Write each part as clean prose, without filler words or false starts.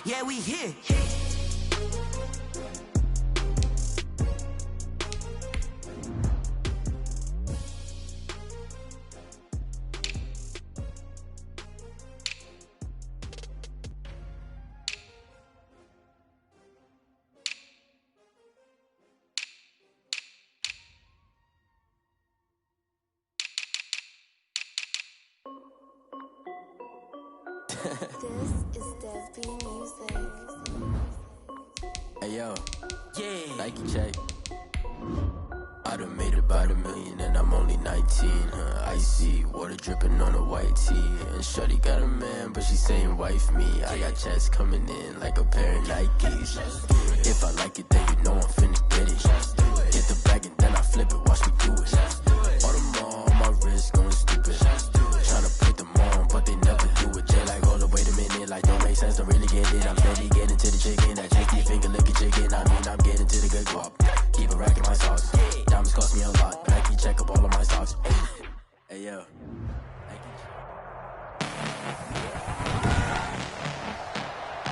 Yeah, we here. This is Desby Music. Hey yo, Yeah. Nike check. I done made about $1 million and I'm only 19. Icy water dripping on a white tee. And shorty got a man, but she saying wife me. I got checks coming in like a pair of Nikes. If I like it, then you know I'm finna get it. Get the bag and then I flip it, watch me do it. All them all on my wrist going stupid. Tryna put them on, but they never do it. Jay like, hold up, wait a minute, like don't make sense, don't really get it. I'm steady getting to the chicken, that tasty finger licking chicken. I mean, I'm getting to the good guap. Keep a rack in my socks. Diamonds cost me a lot. Nike check up all of my socks. Hey yo.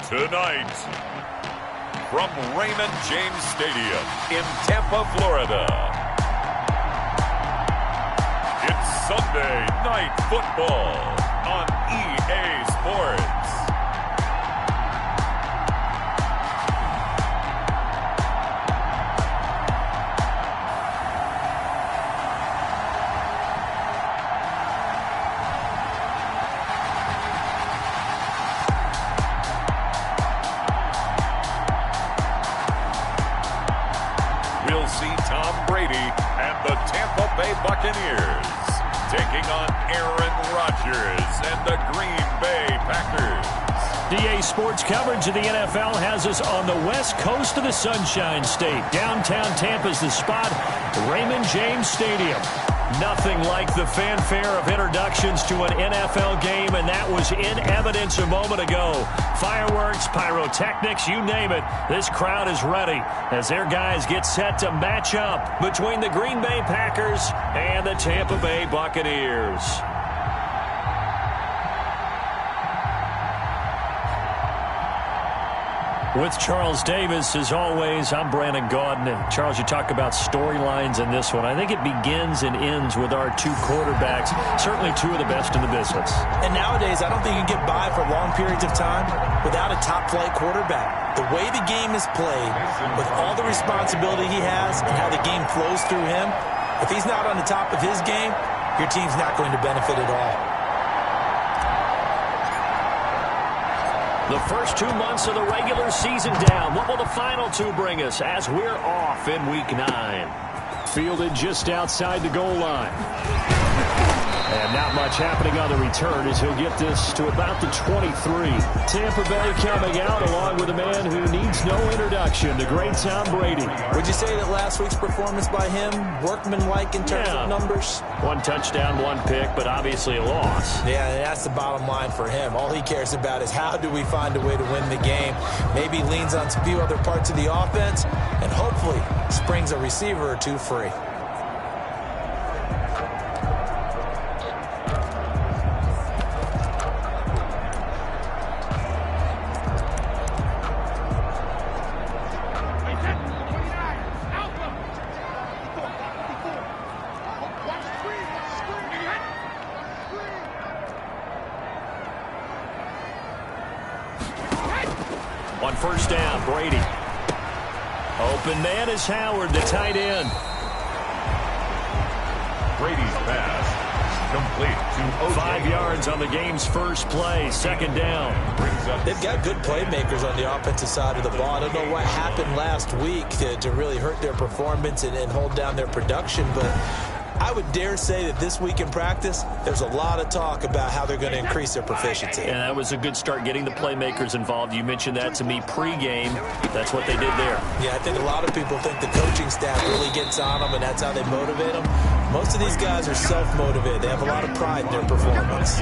Tonight, from Raymond James Stadium in Tampa, Florida, it's Sunday Night Football on EA Sports. We'll see Tom Brady and the Tampa Bay Bucaneers taking on Aaron Rodgers and the Green Bay Packers. DA Sports coverage of the NFL has us on the west coast of the Sunshine State. Downtown Tampa's the spot, Raymond James Stadium. Nothing like the fanfare of introductions to an NFL game, and that was in evidence a moment ago. Fireworks, pyrotechnics, you name it. This crowd is ready as their guys get set to match up between the Green Bay Packers and the Tampa Bay Buccaneers. With Charles Davis, as always, I'm Brandon Gaudin. And Charles, you talk about storylines in this one. I think it begins and ends with our two quarterbacks, certainly two of the best in the business. And nowadays, I don't think you can get by for long periods of time without a top-flight quarterback. The way the game is played, with all the responsibility he has and how the game flows through him, if he's not on the top of his game, your team's not going to benefit at all. The first 2 months of the regular season down. What will the final two bring us as we're off in Week 9? Fielded just outside the goal line. And not much happening on the return as he'll get this to about the 23. Tampa Bay coming out along with a man who needs no introduction, the great Tom Brady. Would you say that last week's performance by him, workmanlike in terms of numbers? One touchdown, one pick, but obviously a loss. Yeah, that's the bottom line for him. All he cares about is how do we find a way to win the game. Maybe leans on a few other parts of the offense and hopefully springs a receiver or two free. On first down, Brady. Open man is Howard, the tight end. Brady's pass complete to O.J. 5 yards on the game's first play, second down. They've got good playmakers on the offensive side of the ball. I don't know what happened last week to really hurt their performance and hold down their production, but I would dare say that this week in practice, there's a lot of talk about how they're going to increase their proficiency. And that was a good start getting the playmakers involved. You mentioned that to me pregame. That's what they did there. Yeah, I think a lot of people think the coaching staff really gets on them, and that's how they motivate them. Most of these guys are self-motivated. They have a lot of pride in their performance.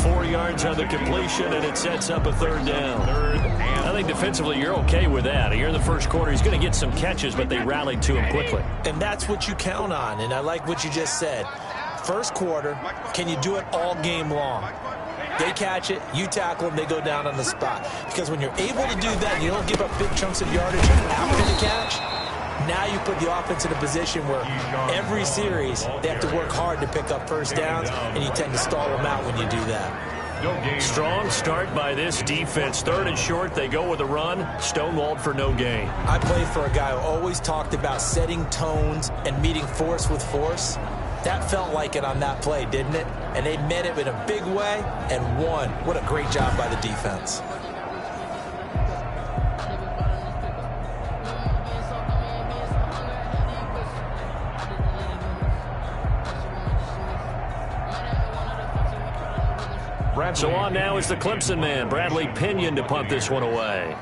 4 yards on the completion, and it sets up a third down. I think defensively you're okay with that. Here in the first quarter, he's going to get some catches, but they rallied to him quickly. And that's what you count on, and I like what you just said. First quarter, can you do it all game long? They catch it, you tackle them, they go down on the spot. Because when you're able to do that, and you don't give up big chunks of yardage after the catch, now you put the offense in a position where every series they have to work hard to pick up first downs, and you tend to stall them out when you do that. Strong start by this defense. 3rd and short, they go with a run. Stonewalled for no gain. I played for a guy who always talked about setting tones and meeting force with force. That felt like it on that play, didn't it? And they met it in a big way and won. What a great job by the defense. So on now is the Clemson man, Bradley Pinion, to punt this one away.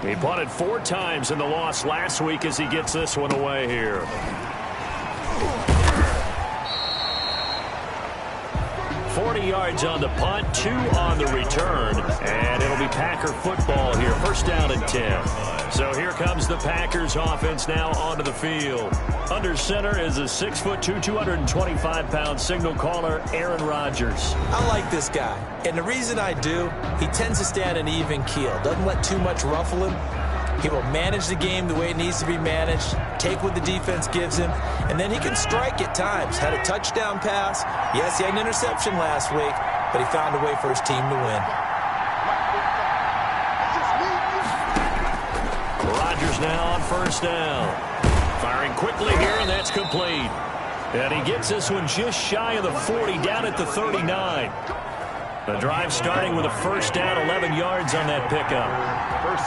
He punted 4 times in the loss last week as he gets this one away here. Yards on the punt, 2 on the return, and it'll be Packer football here. 1st down and 10. So here comes the Packers offense now onto the field. Under center is a 6'2", 225-pound signal caller, Aaron Rodgers. I like this guy, and the reason I do, he tends to stay on an even keel. Doesn't let too much ruffle him. He will manage the game the way it needs to be managed, take what the defense gives him, and then he can strike at times. Had a touchdown pass. Yes, he had an interception last week, but he found a way for his team to win. Rodgers now on 1st down. Firing quickly here, and that's complete. And he gets this one just shy of the 40, down at the 39. The drive starting with a 1st down, 11 yards on that pickup.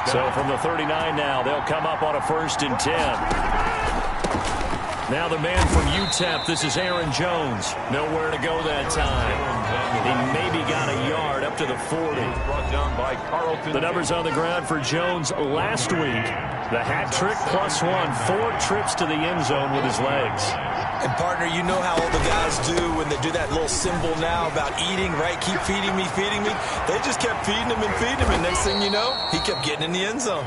So from the 39 now, they'll come up on a 1st and 10. Now the man from UTEP, this is Aaron Jones. Nowhere to go that time. He maybe got a yard up to the 40. The numbers on the ground for Jones last week. The hat trick +1, 4 trips to the end zone with his legs. And, partner, you know how all the guys do when they do that little symbol now about eating, right? Keep feeding me, feeding me. They just kept feeding him and feeding him, and next thing you know, he kept getting in the end zone.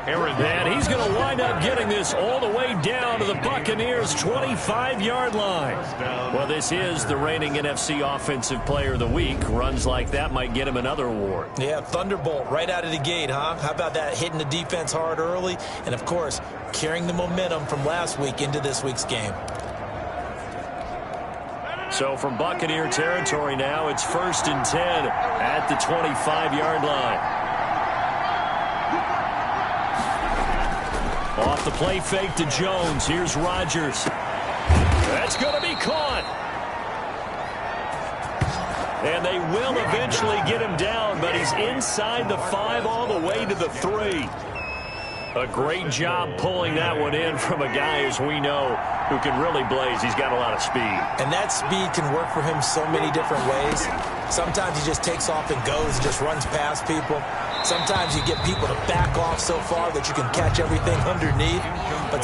And he's going to wind up getting this all the way down to the Bucaneers' 25-yard line. Well, this is the reigning NFC Offensive Player of the Week. Runs like that might get him another award. Yeah, Thunderbolt right out of the gate, huh? How about that, hitting the defense hard early? And, of course, carrying the momentum from last week into this week's game. So from Buccaneer territory now, it's 1st and 10 at the 25-yard line. Off the play fake to Jones. Here's Rodgers. That's going to be caught. And they will eventually get him down, but he's inside the 5 all the way to the 3. A great job pulling that one in from a guy, as we know, who can really blaze. He's got a lot of speed. And that speed can work for him so many different ways. Sometimes he just takes off and goes and just runs past people. Sometimes you get people to back off so far that you can catch everything underneath. But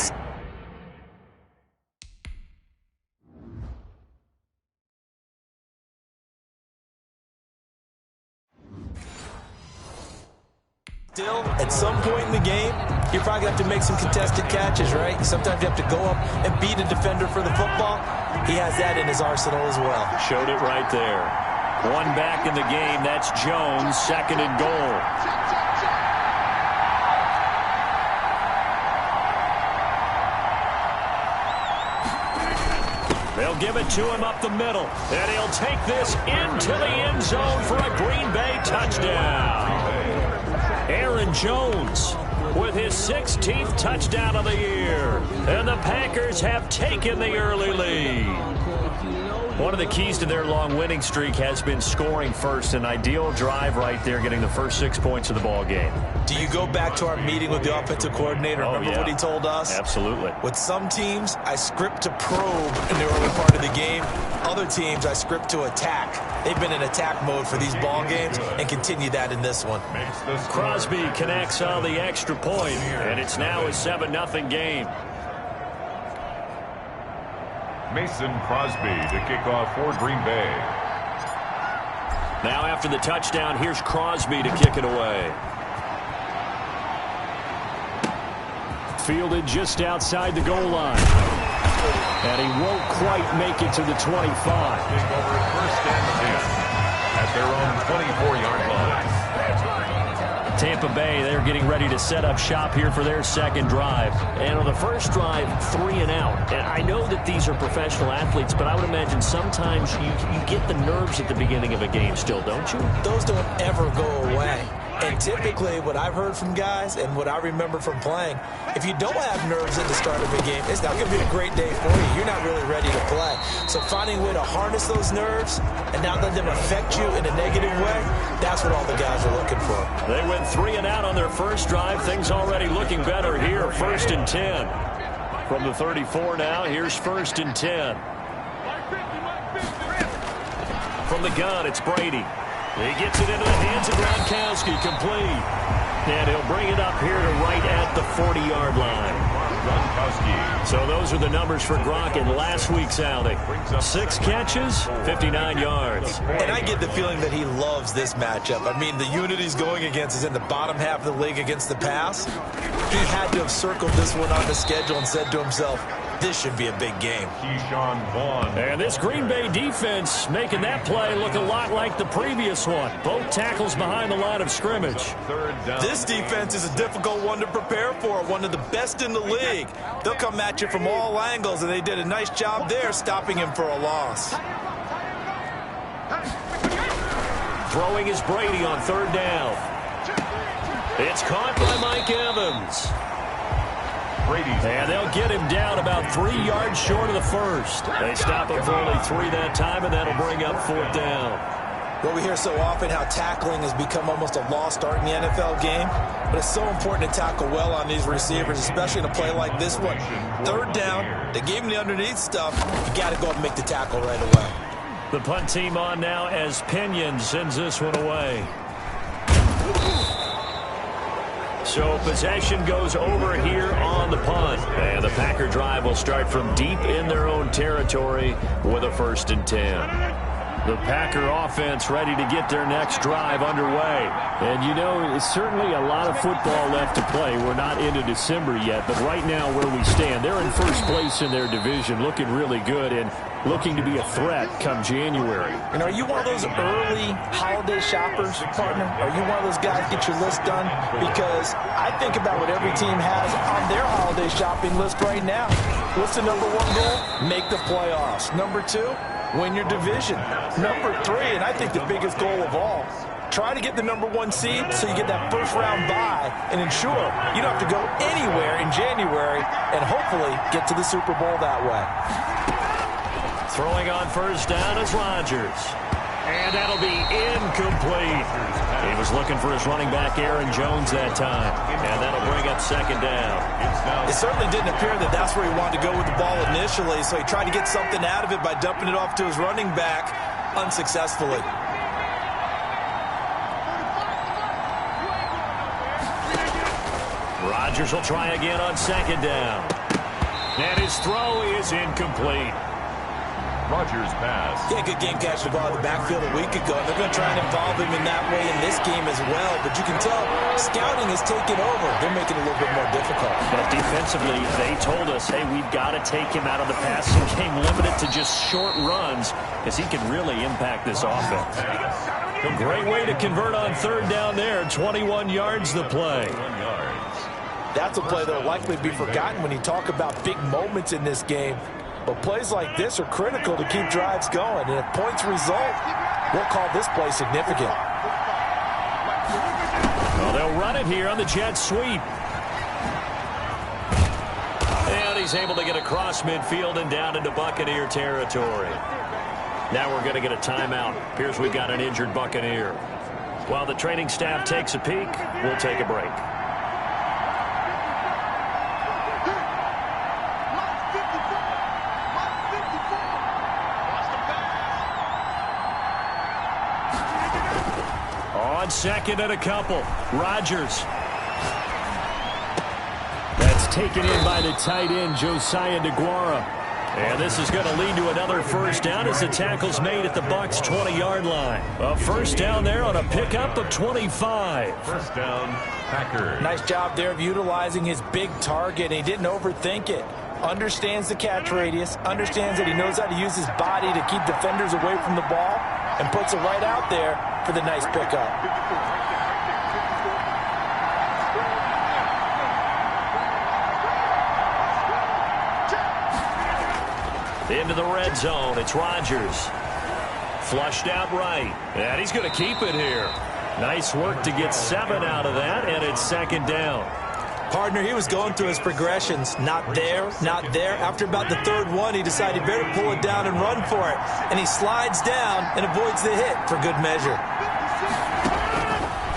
still, at some point in the game, you're probably going to have to make some contested catches, right? Sometimes you have to go up and beat a defender for the football. He has that in his arsenal as well. Showed it right there. One back in the game. That's Jones, 2nd and goal. They'll give it to him up the middle, and he'll take this into the end zone for a Green Bay touchdown. Aaron Jones with his 16th touchdown of the year, and the Packers have taken the early lead. One of the keys to their long winning streak has been scoring first. An ideal drive right there, getting the first 6 points of the ball game. Do you go back to our meeting with the offensive coordinator? Remember what he told us? Absolutely. With some teams, I script to probe in the early part of the game. Other teams, I script to attack. They've been in attack mode for these ball games and continue that in this one. Crosby connects on the extra point, and it's now a 7-0 game. Mason Crosby to kick off for Green Bay. Now after the touchdown, here's Crosby to kick it away. Fielded just outside the goal line. And he won't quite make it to the 25. Take over first and 10 at their own 24-yard line. Tampa Bay, they're getting ready to set up shop here for their second drive. And on the first drive, 3 and out. And I know that these are professional athletes, but I would imagine sometimes you get the nerves at the beginning of a game still, don't you? Those don't ever go away. And typically, what I've heard from guys and what I remember from playing, if you don't have nerves at the start of a game, it's not going to be a great day for you. You're not really ready to play. So finding a way to harness those nerves and not let them affect you in a negative way, that's what all the guys are looking for. They went 3 and out on their first drive. Things already looking better here. First and 10. From the 34 now, here's first and 10. From the gun, it's Brady. He gets it into the hands of Gronkowski, complete. And he'll bring it up here to right at the 40-yard line. Gronkowski. So those are the numbers for Gronk in last week's outing. 6 catches, 59 yards. And I get the feeling that he loves this matchup. I mean, the unit he's going against is in the bottom half of the league against the pass. He had to have circled this one on the schedule and said to himself, this should be a big game. Keyshawn Vaughn. And this Green Bay defense making that play look a lot like the previous one. Both tackles behind the line of scrimmage. Third down. This defense is a difficult one to prepare for, one of the best in the league. They'll come at you from all angles, and they did a nice job there stopping him for a loss. Throwing is Brady on third down. It's caught by Mike Evans. And they'll get him down about 3 yards short of the first. They stop him for only 3 that time, and that'll bring up fourth down. Well, we hear so often how tackling has become almost a lost art in the NFL game, but it's so important to tackle well on these receivers, especially in a play like this one. Third down, they gave him the underneath stuff. You got to go up and make the tackle right away. The punt team on now as Pinion sends this one away. So possession goes over here on the punt. And the Packer drive will start from deep in their own territory with a first and 10. The Packer offense ready to get their next drive underway. And, you know, it's certainly a lot of football left to play. We're not into December yet, but right now where we stand, they're in first place in their division, looking really good and looking to be a threat come January. And are you one of those early holiday shoppers, partner? Are you one of those guys get your list done? Because I think about what every team has on their holiday shopping list right now. What's the number 1 goal? Make the playoffs. Number 2? Win your division. Number 3, and I think the biggest goal of all, try to get the number 1 seed so you get that first round bye and ensure you don't have to go anywhere in January and hopefully get to the Super Bowl that way. Throwing on first down is Rodgers. And that'll be incomplete. He was looking for his running back, Aaron Jones, that time. And that'll bring up second down. It certainly didn't appear that that's where he wanted to go with the ball initially, so he tried to get something out of it by dumping it off to his running back unsuccessfully. Rodgers will try again on second down. And his throw is incomplete. Rodgers pass. Yeah, good game catching the ball in the backfield a week ago. They're going to try and involve him in that way in this game as well. But you can tell scouting has taken over. They're making it a little bit more difficult. But defensively, they told us, hey, we've got to take him out of the passing game, limit it to just short runs, as he can really impact this offense. A great way to convert on third down there. 21 yards the play. 21 yards. That's a play that will likely be forgotten when you talk about big moments in this game. But plays like this are critical to keep drives going. And if points result, we'll call this play significant. Well, they'll run it here on the jet sweep. And he's able to get across midfield and down into Buccaneer territory. Now we're going to get a timeout. Appears we've got an injured Buccaneer. While the training staff takes a peek, we'll take a break. Second and a couple. Rodgers. That's taken in by the tight end, Josiah DeGuara. And this is going to lead to another first down as the tackle's made at the Bucs' 20-yard line. A first down there on a pickup of 25. First down, Packers. Nice job there of utilizing his big target. He didn't overthink it. understands the catch radius, understands that he knows how to use his body to keep defenders away from the ball, and puts it right out there for the nice pickup. Into the red zone, it's Rodgers. Flushed out right, and he's going to keep it here. Nice work to get 7 out of that, and it's second down. Partner, he was going through his progressions. Not there, not there. After about the third one, he decided better pull it down and run for it. And he slides down and avoids the hit for good measure.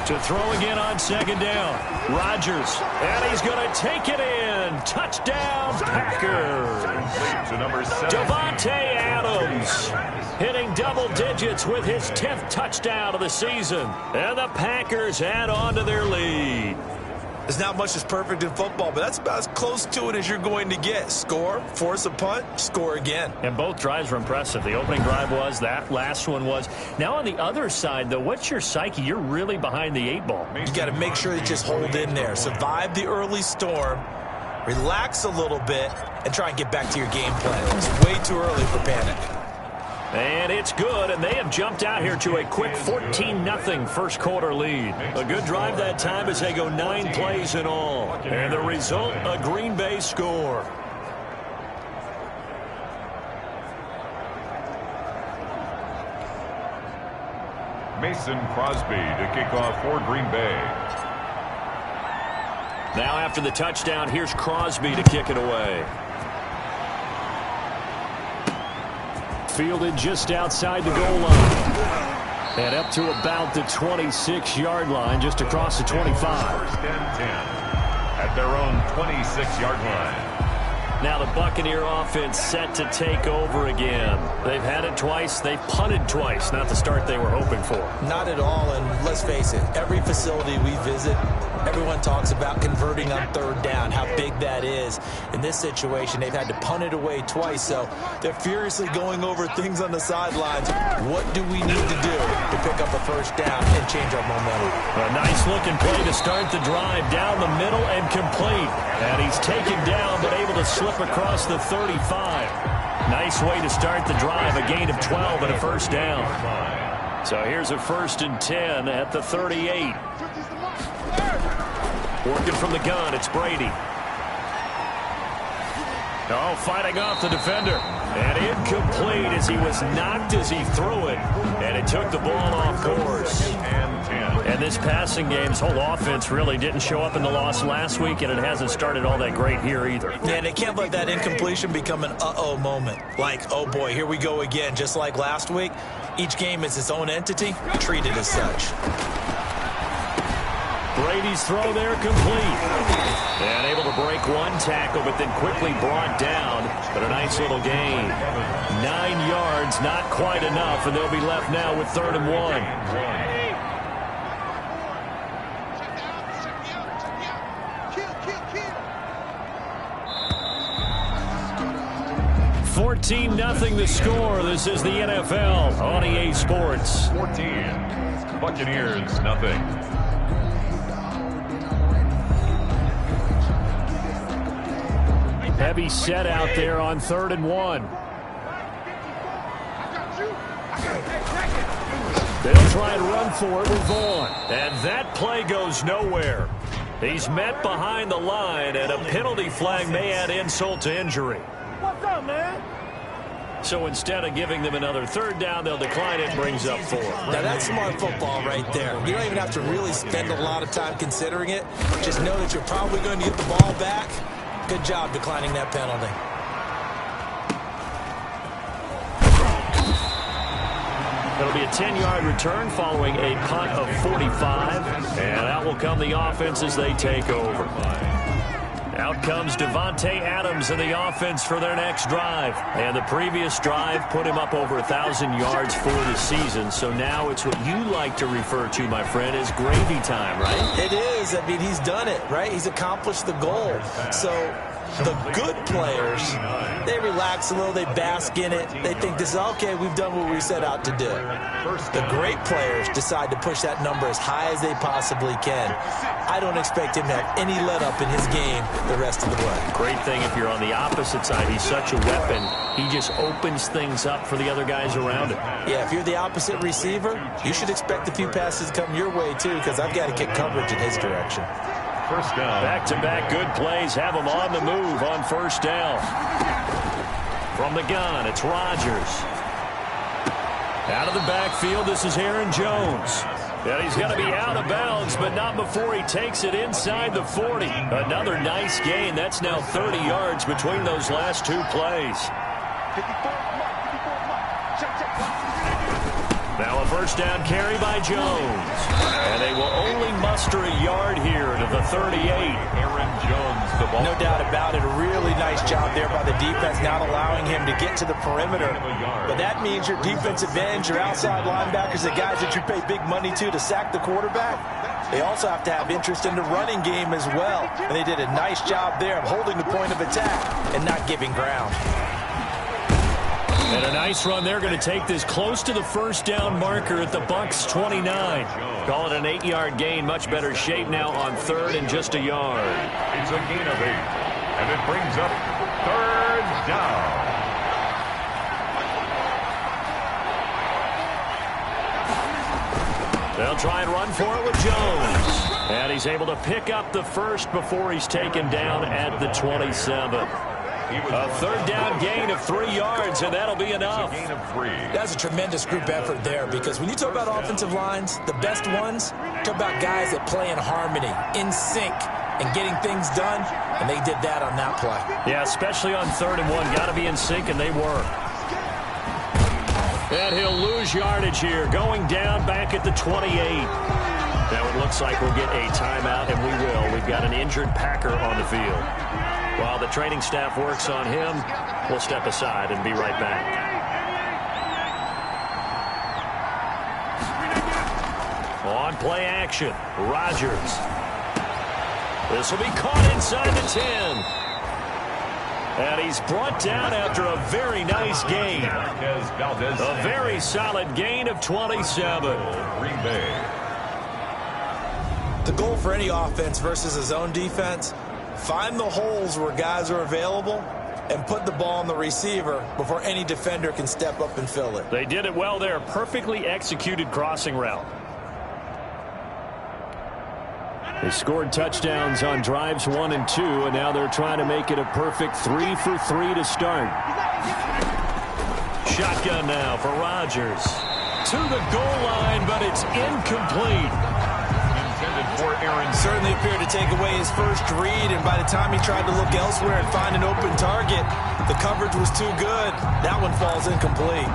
To throw again on second down. Rodgers, and he's going to take it in. Touchdown, Packers. Davante Adams hitting double digits with his 10th touchdown of the season. And the Packers add on to their lead. There's not much that's perfect in football, but that's about as close to it as you're going to get. Score, force a punt, score again. And both drives were impressive. The opening drive was, that last one was. Now on the other side, though, what's your psyche? You're really behind the 8 ball. You got to make sure you just hold in there. Survive the early storm, relax a little bit, and try and get back to your game plan. It's way too early for panic. And it's good, and they have jumped out here to a quick 14-0 first quarter lead. A good drive that time as they go 9 plays in all. And the result, a Green Bay score. Mason Crosby to kick off for Green Bay. Now after the touchdown, here's Crosby to kick it away. Fielded just outside the goal line. And up to about the 26-yard line, just across the 25. First and 10 at their own 26-yard line. Now the Buccaneer offense set to take over again. They've had it twice. They've punted twice. Not the start they were hoping for. Not at all, and let's face it, every facility we visit, everyone talks about converting on third down, how big that is. In this situation, they've had to punt it away twice, so they're furiously going over things on the sidelines. What do we need to do to pick up a first down and change our momentum? A nice-looking play to start the drive down the middle and complete. And he's taken down but able to slip across the 35. Nice way to start the drive, a gain of 12 and a first down. So here's a 1st and 10 at the 38. Working from the gun, it's Brady. Oh, fighting off the defender. And incomplete as he was knocked as he threw it. And it took the ball off course. And this passing game's whole offense really didn't show up in the loss last week, and it hasn't started all that great here either. Yeah, and they can't let that incompletion become an uh-oh moment. Like, oh boy, here we go again. Just like last week, each game is its own entity, treated as such. Brady's throw there complete. And able to break one tackle, but then quickly brought down. But a nice little gain. 9 yards, not quite enough, and they'll be left now with 3rd and 1. 14-0 the score. This is the NFL on EA Sports. 14. Buccaneers, nothing. Heavy set out there on 3rd and 1. They'll try and run for it with Vaughn. And that play goes nowhere. He's met behind the line, and a penalty flag may add insult to injury. What's up, man? So instead of giving them another 3rd down, they'll decline it, brings up 4. Now that's smart football right there. You don't even have to really spend a lot of time considering it. Just know that you're probably going to get the ball back. Good job declining that penalty. It'll be a 10-yard return following a punt of 45. And out will come the offense as they take over. Out comes Davante Adams in the offense for their next drive. And the previous drive put him up over 1,000 yards for the season. So now it's what you like to refer to, my friend, as gravy time, right? It is. I mean, he's done it, right? He's accomplished the goal. So The good players, they relax a little, they bask in it. They think this is, okay, we've done what we set out to do. The great players decide to push that number as high as they possibly can. I don't expect him to have any let-up in his game the rest of the way. Great thing if you're on the opposite side. He's such a weapon. He just opens things up for the other guys around him. Yeah, if you're the opposite receiver, you should expect a few passes to come your way, too, because I've got to get coverage in his direction. First down. Back-to-back good plays have him on the move on first down. From the gun, it's Rodgers. Out of the backfield, this is Aaron Jones. And he's going to be out of bounds, but not before he takes it inside the 40. Another nice gain. That's now 30 yards between those last two plays. Now a first down carry by Jones. And they will only muster a yard here to the 38. Aaron Jones, the ball. No doubt about it. A really nice job there by the defense, not allowing him to get to the perimeter. But that means your defensive ends, your outside linebackers, the guys that you pay big money to sack the quarterback, they also have to have interest in the running game as well. And they did a nice job there of holding the point of attack and not giving ground. And a nice run. They're going to take this close to the first down marker at the Bucs 29. Call it an 8-yard gain. Much better shape now on third and just a yard. It's a gain of 8. And it brings up third down. They'll try and run for it with Jones. And he's able to pick up the first before he's taken down at the 27. A third down gain of 3 yards, and that'll be enough. Gain of 3. That's a tremendous group effort there, because when you talk about offensive lines, the best ones, talk about guys that play in harmony, in sync, and getting things done, and they did that on that play. Yeah, especially on 3rd and 1. Got to be in sync, and they were. And he'll lose yardage here, going down back at the 28. Now it looks like we'll get a timeout, and we will. We've got an injured Packer on the field. While the training staff works on him, we'll step aside and be right back. On play action, Rodgers. This will be caught inside the 10. And he's brought down after a very nice gain. A very solid gain of 27. Green Bay. The goal for any offense versus a zone defense, find the holes where guys are available and put the ball on the receiver before any defender can step up and fill it. They did it well there. Perfectly executed crossing route. They scored touchdowns on drives 1 and 2, and now they're trying to make it a perfect 3 for 3 to start. Shotgun now for Rodgers. To the goal line, but it's incomplete. For Aaron. Certainly appeared to take away his first read, and by the time he tried to look elsewhere and find an open target, the coverage was too good. That one falls incomplete.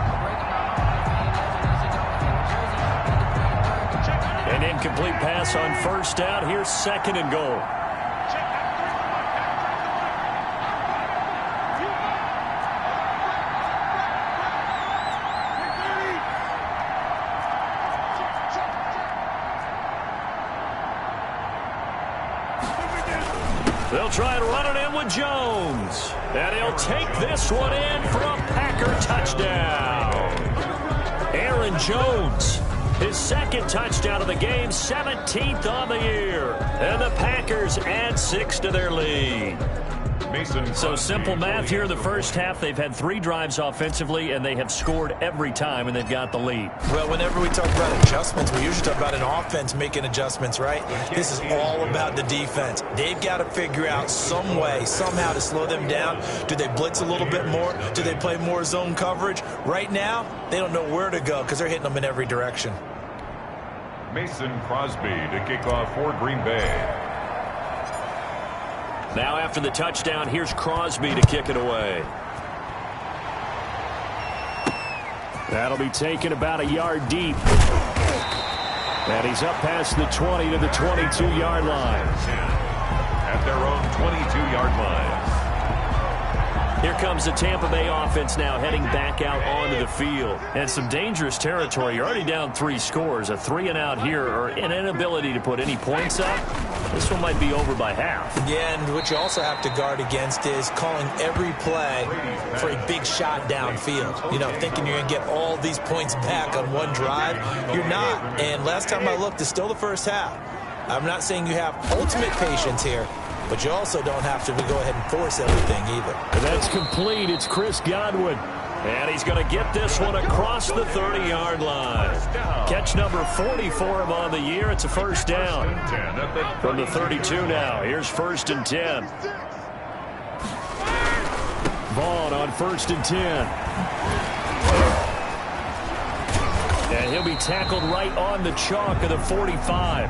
An incomplete pass on first down. Here's 2nd and goal. They'll try and run it in with Jones. And he'll take this one in for a Packer touchdown. Aaron Jones, his 2nd touchdown of the game, 17th on the year. And the Packers add 6 to their lead. So simple math here in the first half. They've had 3 drives offensively, and they have scored every time, and they've got the lead. Well, whenever we talk about adjustments, we usually talk about an offense making adjustments, right? This is all about the defense. They've got to figure out some way, somehow to slow them down. Do they blitz a little bit more? Do they play more zone coverage? Right now, they don't know where to go because they're hitting them in every direction. Mason Crosby to kick off for Green Bay. Now after the touchdown, here's Crosby to kick it away. That'll be taken about a yard deep. And he's up past the 20 to the 22-yard line. At their own 22-yard line. Here comes the Tampa Bay offense now heading back out onto the field. And some dangerous territory. You're already down 3 scores. A 3-and-out here or an inability to put any points up. This one might be over by half. Yeah, and what you also have to guard against is calling every play for a big shot downfield. You know, thinking you're going to get all these points back on one drive. You're not. And last time I looked, it's still the first half. I'm not saying you have ultimate patience here, but you also don't have to go ahead and force everything either. And that's complete. It's Chris Godwin. And he's going to get this one across the 30-yard line. Catch number 40 for him on the year. It's a first down. From the 32 now. Here's 1st and 10. Vaughn on 1st and 10. And he'll be tackled right on the chalk of the 45.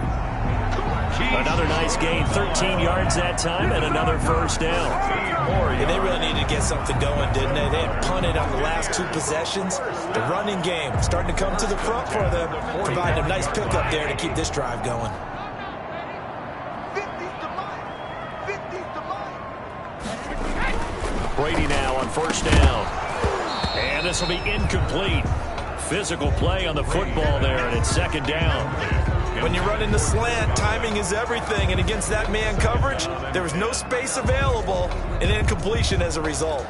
Another nice gain, 13 yards that time, and another first down. And they really needed to get something going, didn't they? They had punted on the last 2 possessions. The running game starting to come to the front for them, providing a nice pickup there to keep this drive going. Brady now on 1st down. And this will be incomplete. Physical play on the football there, and it's 2nd down. When you run in the slant, timing is everything, and against that man coverage, there was no space available, and incompletion as a result.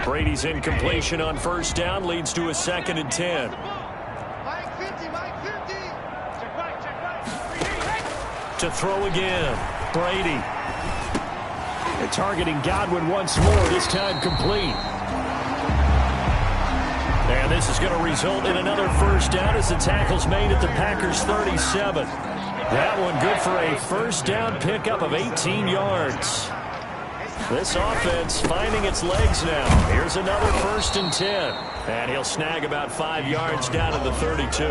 Brady's incompletion on 1st down leads to a 2nd and 10. To throw again, Brady. They're targeting Godwin once more, this time complete. And this is going to result in another first down as the tackle's made at the Packers' 37. That one good for a first down pickup of 18 yards. This offense finding its legs now. Here's another 1st and 10. And he'll snag about 5 yards down to the 32.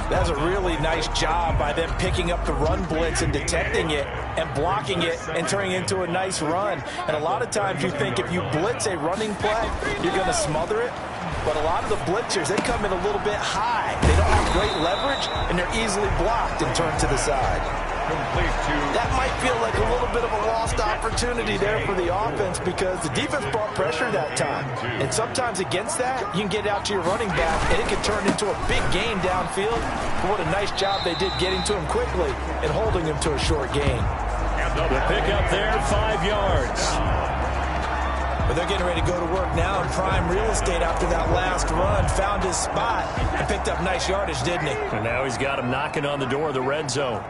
That's a really nice job by them picking up the run blitz and detecting it and blocking it and turning it into a nice run. And a lot of times you think if you blitz a running play, you're going to smother it. But a lot of the blitzers, they come in a little bit high. They don't have great leverage, and they're easily blocked and turned to the side. That might feel like a little bit of a lost opportunity there for the offense because the defense brought pressure that time. And sometimes against that, you can get out to your running back, and it can turn into a big gain downfield. But what a nice job they did getting to him quickly and holding him to a short gain. The pickup there, 5 yards. But they're getting ready to go to work now in prime real estate after that last run. Found his spot and picked up nice yardage, didn't he? And now he's got him knocking on the door of the red zone.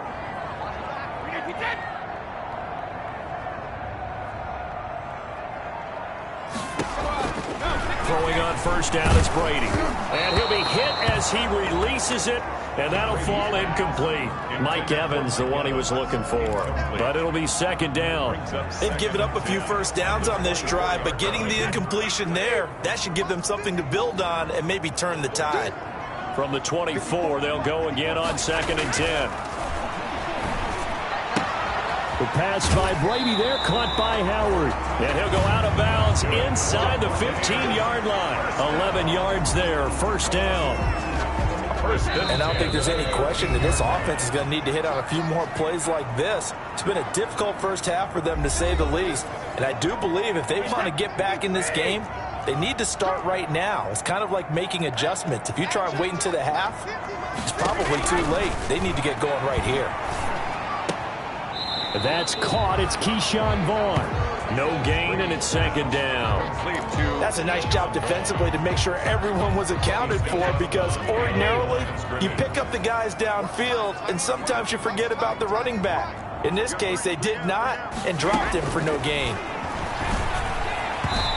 Throwing on 1st down is Brady. And he'll be hit as he releases it, and that'll fall incomplete. Mike Evans, the one he was looking for. But it'll be 2nd down. They've given up a few first downs on this drive, but getting the incompletion there, that should give them something to build on and maybe turn the tide. From the 24, they'll go again on 2nd and 10. The pass by Brady there, caught by Howard. And he'll go out of bounds inside the 15-yard line. 11 yards there, 1st down. And I don't think there's any question that this offense is going to need to hit on a few more plays like this. It's been a difficult first half for them, to say the least. And I do believe if they want to get back in this game, they need to start right now. It's kind of like making adjustments. If you try and wait until the half, it's probably too late. They need to get going right here. That's caught. It's Keyshawn Vaughn. No gain, and it's 2nd down. That's a nice job defensively to make sure everyone was accounted for, because ordinarily you pick up the guys downfield and sometimes you forget about the running back. In this case, they did not and dropped him for no gain.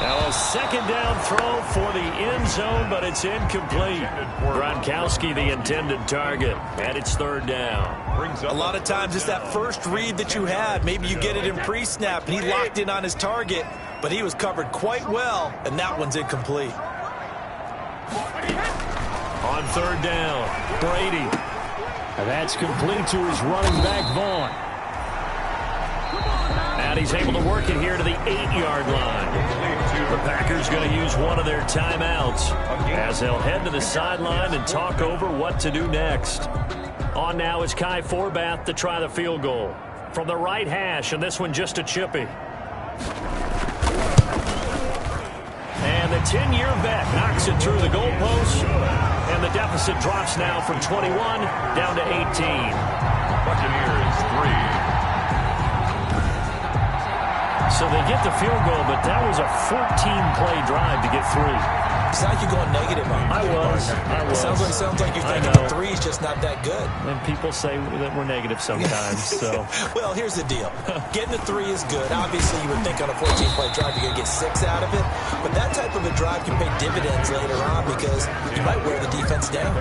Now a 2nd down throw for the end zone, but it's incomplete. Gronkowski the intended target, and it's 3rd down. A lot of times it's that first read that you had. Maybe you get it in pre-snap, and he locked in on his target, but he was covered quite well, and that one's incomplete. On 3rd down, Brady. And that's complete to his running back, Vaughn. And he's able to work it here to the 8-yard line. The Packers going to use one of their timeouts as they'll head to the sideline and talk over what to do next. On now is Kai Forbath to try the field goal. from the right hash, and this one just a chippy. And the 10-year vet knocks it through the goalpost, and the deficit drops now from 21 down to 18. Buccaneers 3. So they get the field goal, but that was a 14-play drive to get 3. It's not like you're going negative on it. I was. It sounds like you're thinking the 3 is just not that good. And people say that we're negative sometimes. So, well, here's the deal. Getting the 3 is good. Obviously, you would think on a 14-play drive you're going to get 6 out of it. But that type of a drive can pay dividends later on because you might wear the defense down.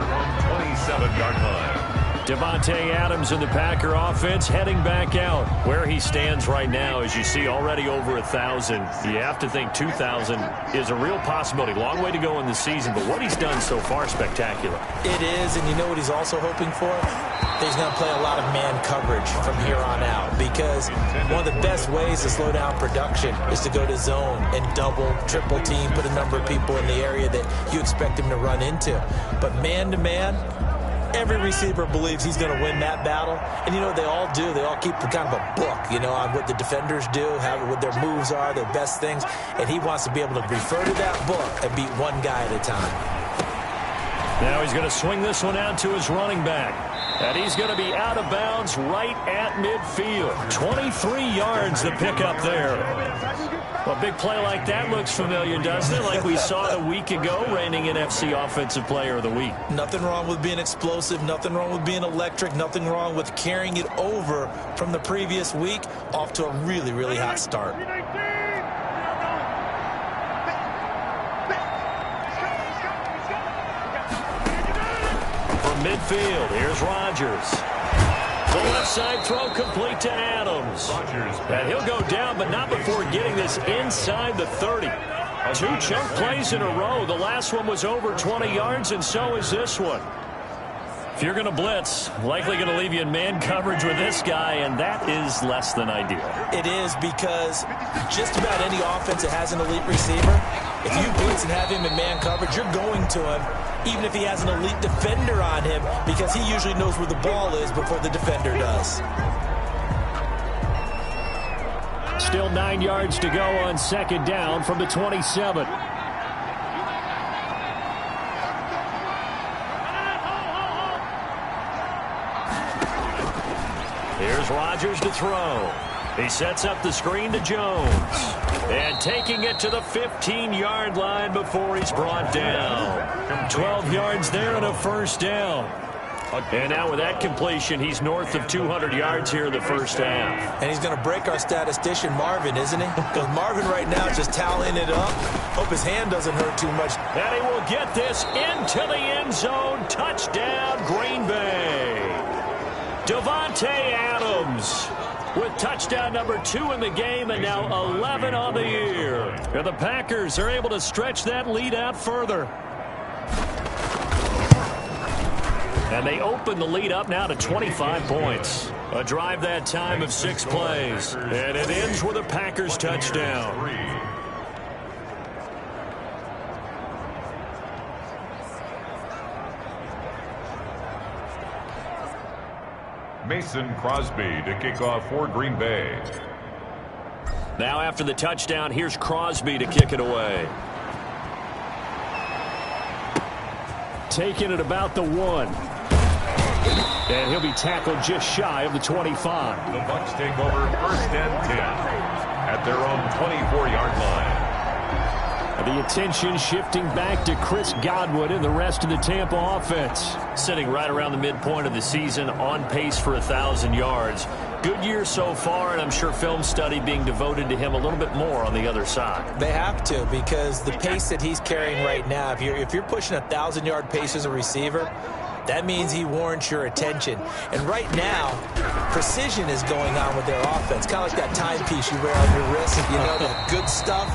27-yard line. Davante Adams in the Packer offense heading back out. Where he stands right now, as you see, already over 1,000. You have to think 2,000 is a real possibility. Long way to go in the season, but what he's done so far, spectacular. It is, and you know what he's also hoping for? He's going to play a lot of man coverage from here on out because one of the best ways to slow down production is to go to zone and double, triple team, put a number of people in the area that you expect him to run into. But man-to-man, every receiver believes he's going to win that battle. And you know what they all do? They all keep kind of a book, you know, on what the defenders do, what their moves are, their best things. And he wants to be able to refer to that book and beat one guy at a time. Now he's going to swing this one out to his running back. And he's going to be out of bounds right at midfield. 23 yards to pick up there. Well, a big play like that looks familiar, doesn't it? Like we saw a week ago, reigning NFC Offensive Player of the Week. Nothing wrong with being explosive. Nothing wrong with being electric. Nothing wrong with carrying it over from the previous week off to a really, really hot start. From midfield, here's Rodgers. The left side throw complete to Adams. And he'll go down, but not before getting this inside the 30. 2 chunk plays in a row. The last one was over 20 yards, and so is this one. If you're going to blitz, likely going to leave you in man coverage with this guy, and that is less than ideal. It is because just about any offense that has an elite receiver, if you blitz and have him in man coverage, you're going to him, even if he has an elite defender on him, because he usually knows where the ball is before the defender does. Still 9 yards to go on second down from the 27. Here's Rodgers to throw. He sets up the screen to Jones. And taking it to the 15-yard line before he's brought down. 12 yards there and a first down. And now with that completion, he's north of 200 yards here in the first half. And he's going to break our statistician, Marvin, isn't he? Because Marvin right now is just tallying it up. Hope his hand doesn't hurt too much. And he will get this into the end zone. Touchdown, Green Bay. Davante Adams with touchdown number 2 in the game and now 11 on the year. And the Packers are able to stretch that lead out further. And they open the lead up now to 25 points. A drive that time of 6 plays. And it ends with a Packers touchdown. Mason Crosby to kick off for Green Bay. Now after the touchdown, here's Crosby to kick it away. Taking it about the 1. And he'll be tackled just shy of the 25. The Bucs take over 1st and 10 at their own 24-yard line. The attention shifting back to Chris Godwin and the rest of the Tampa offense. Sitting right around the midpoint of the season, on pace for 1,000 yards. Good year so far, and I'm sure film study being devoted to him a little bit more on the other side. They have to, because the pace that he's carrying right now, if you're pushing 1,000-yard pace as a receiver, that means he warrants your attention. And right now, precision is going on with their offense. Kind of like that timepiece you wear on your wrist, you know, that good stuff.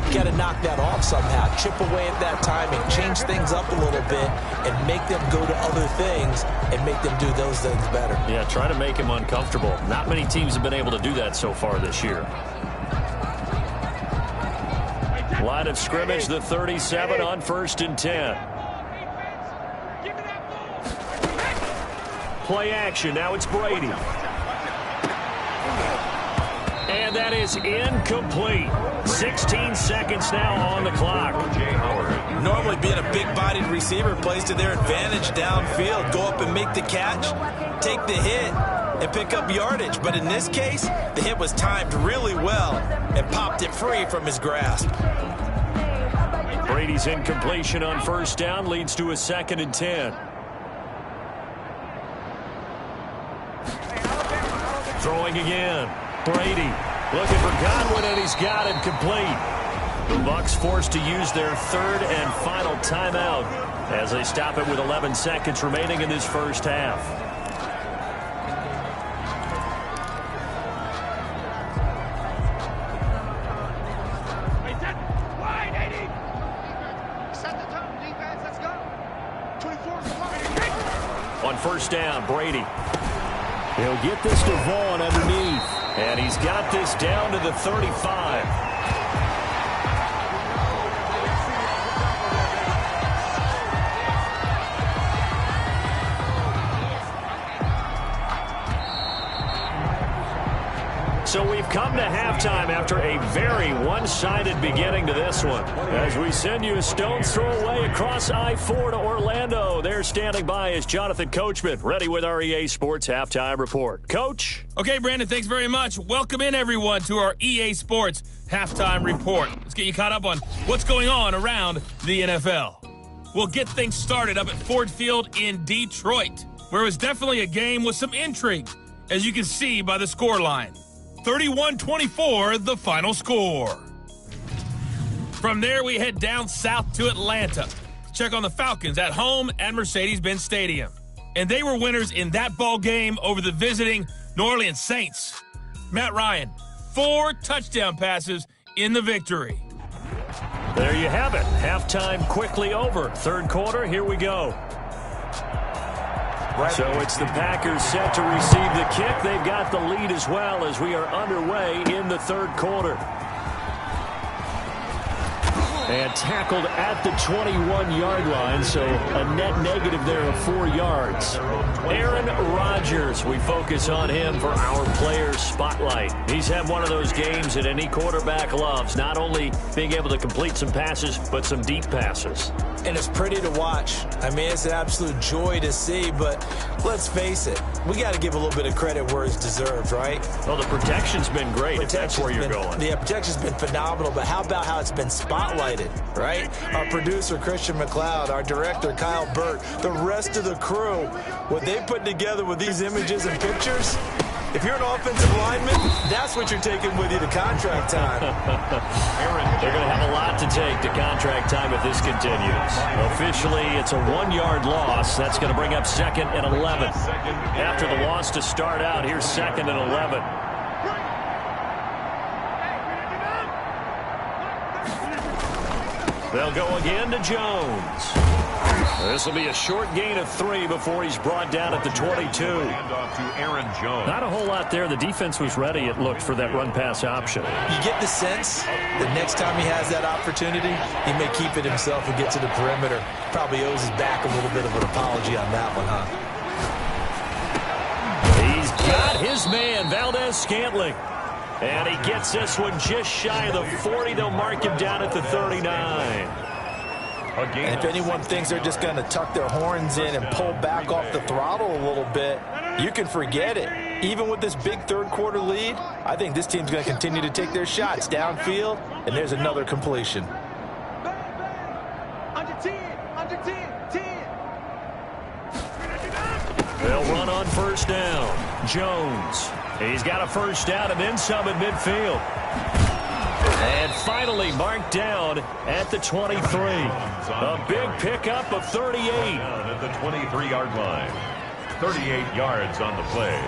You got to knock that off somehow. Chip away at that timing, change things up a little bit, and make them go to other things and make them do those things better. Yeah, try to make him uncomfortable. Not many teams have been able to do that so far this year. Line of scrimmage, the 37 on 1st and 10. Play action. Now it's Brady. And that is incomplete. 16 seconds now on the clock. Normally being a big-bodied receiver plays to their advantage downfield. Go up and make the catch, take the hit, and pick up yardage. But in this case, the hit was timed really well and popped it free from his grasp. Brady's incompletion on first down leads to a 2nd and 10. Throwing again. Brady looking for Godwin, and he's got him complete. The Bucs forced to use their 3rd and final timeout as they stop it with 11 seconds remaining in this first half. On first down, Brady. He'll get this to Vaughn underneath. And he's got this down to the 35. So we've come to halftime after a very one-sided beginning to this one. As we send you a stone's throw away across I-4 to Orlando. There standing by is Jonathan Coachman, ready with our EA Sports Halftime Report. Coach? Okay, Brandon, thanks very much. Welcome in, everyone, to our EA Sports Halftime Report. Let's get you caught up on what's going on around the NFL. We'll get things started up at Ford Field in Detroit, where it was definitely a game with some intrigue, as you can see by the scoreline. 31-24, the final score. From there, we head down south to Atlanta. Check on the Falcons at home at Mercedes-Benz Stadium. And they were winners in that ball game over the visiting New Orleans Saints. Matt Ryan, 4 touchdown passes in the victory. There you have it. Halftime quickly over. 3rd quarter, here we go. So it's the Packers set to receive the kick. They've got the lead as well as we are underway in the 3rd quarter. And tackled at the 21-yard line, so a net negative there of 4 yards. Aaron Rodgers, we focus on him for our Players Spotlight. He's had one of those games that any quarterback loves, not only being able to complete some passes, but some deep passes. And it's pretty to watch. I mean, it's an absolute joy to see, but let's face it, we got to give a little bit of credit where it's deserved, right? Well, the protection's been great, if that's where you're going. Yeah, protection's been phenomenal, but how about how it's been spotlighted, right? Our producer, Christian McLeod, our director, Kyle Burt, the rest of the crew, what they put together with these images and pictures, if you're an offensive lineman, that's what you're taking with you to contract time. They're going to have a lot to take to contract time if this continues. Officially, it's a 1-yard loss. That's going to bring up 2nd and 11. After the loss to start out, here's 2nd and 11. They'll go again to Jones. This will be a short gain of 3 before he's brought down at the 22. Handoff to Aaron Jones. Not a whole lot there. The defense was ready, it looked, for that run-pass option. You get the sense that next time he has that opportunity, he may keep it himself and get to the perimeter. Probably owes his back a little bit of an apology on that one, huh? He's got his man, Valdez-Scantling. And he gets this one just shy of the 40. They'll mark him down at the 39. And if anyone thinks they're just going to tuck their horns in and pull back off the throttle a little bit, you can forget it. Even with this big 3rd quarter lead, I think this team's going to continue to take their shots downfield, and there's another completion. Under 10. They'll run on first down. Jones. He's got a first down and then some at midfield. And finally marked down at the 23. A big pickup of 38. At the 23-yard line. 38 yards on the play.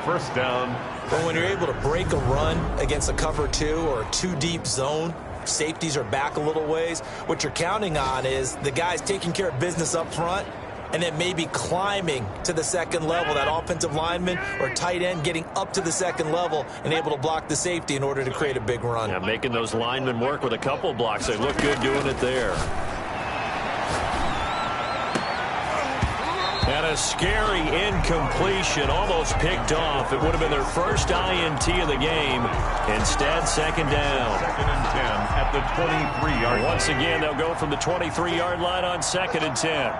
First down. But when you're able to break a run against a cover 2 or a 2-deep zone, safeties are back a little ways. What you're counting on is the guys taking care of business up front and then maybe climbing to the 2nd level, that offensive lineman or tight end getting up to the 2nd level and able to block the safety in order to create a big run. Yeah, making those linemen work with a couple blocks. They look good doing it there. And a scary incompletion, almost picked off. It would have been their first INT of the game. Instead, second down. Second and 10 at the 23-yard line. Once again, they'll go from the 23-yard line on second and 10.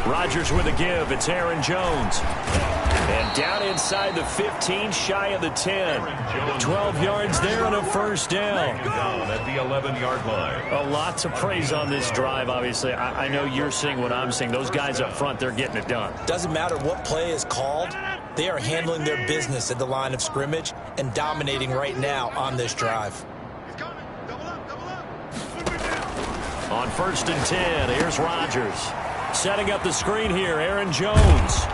Rodgers with a give. It's Aaron Jones. And down inside the 15, shy of the 10. 12 yards there and a first down. Down at the 11-yard line. Lots of praise on this drive, obviously. I know you're seeing what I'm seeing. Those guys up front, they're getting it done. Doesn't matter what play is called. They are handling their business at the line of scrimmage and dominating right now on this drive. On first and 10, here's Rodgers. Setting up the screen here, Aaron Jones.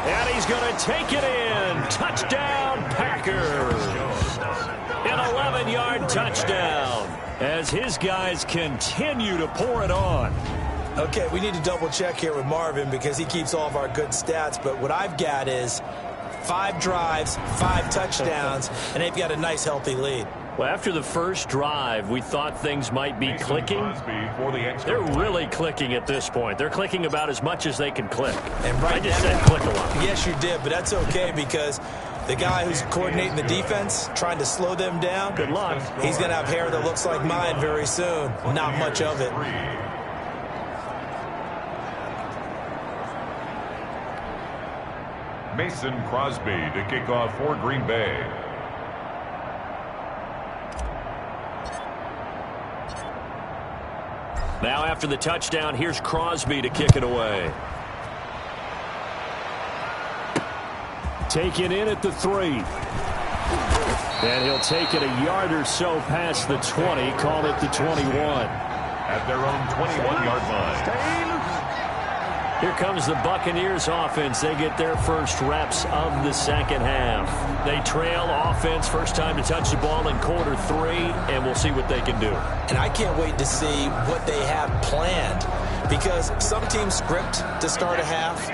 And he's going to take it in. Touchdown, Packers. An 11-yard touchdown as his guys continue to pour it on. Okay, we need to double check here with Marvin because he keeps all of our good stats. But what I've got is 5 drives, 5 touchdowns, and they've got a nice, healthy lead. Well, after the first drive, we thought things might be clicking. They're really clicking at this point. They're clicking about as much as they can click. And right I just now, said click a lot. Yes, you did, but that's okay because the guy who's coordinating the defense, trying to slow them down, Good luck. he's going to have hair that looks like mine very soon. Not much of it. Mason Crosby to kick off for Green Bay. Now after the touchdown, here's Crosby to kick it away. Taken in at the 3. And he'll take it a yard or so past the 20, call it the 21. At their own 21-yard line. Here comes the Buccaneers offense. They get their first reps of the second half. They trail offense, first time to touch the ball in quarter 3, and we'll see what they can do. And I can't wait to see what they have planned because some teams script to start a half.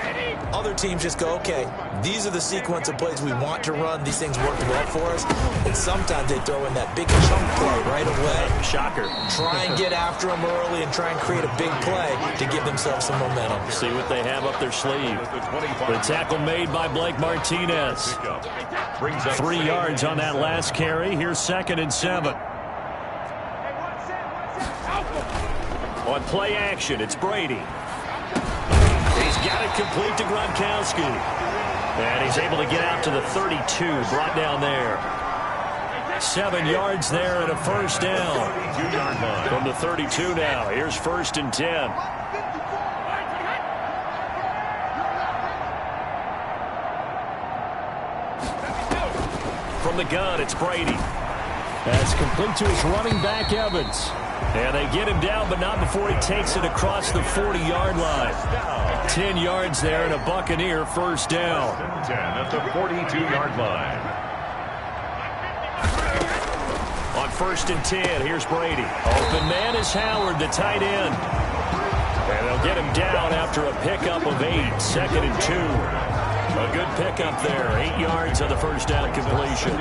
Other teams just go, okay, these are the sequence of plays we want to run. These things worked well for us. And sometimes they throw in that big chunk play right away. Shocker. Try and get after them early and try and create a big play to give themselves some momentum. See what they have up their sleeve. The tackle made by Blake Martinez. 3 yards on that last carry. Here's second and 7. On play action, it's Brady. He's got it complete to Gronkowski. And he's able to get out to the 32, brought down there. 7 yards there and a first down. From the 32 now, here's first and 10. From the gun, it's Brady. That's complete to his running back, Evans. And they get him down, but not before he takes it across the 40-yard line. 10 yards there and a Buccaneer first down. 10 at the 42-yard line. On first and 10, here's Brady. Open man is Howard, the tight end. And they'll get him down after a pickup of 8. Second and 2. A good pickup there. 8 yards on the first down completion.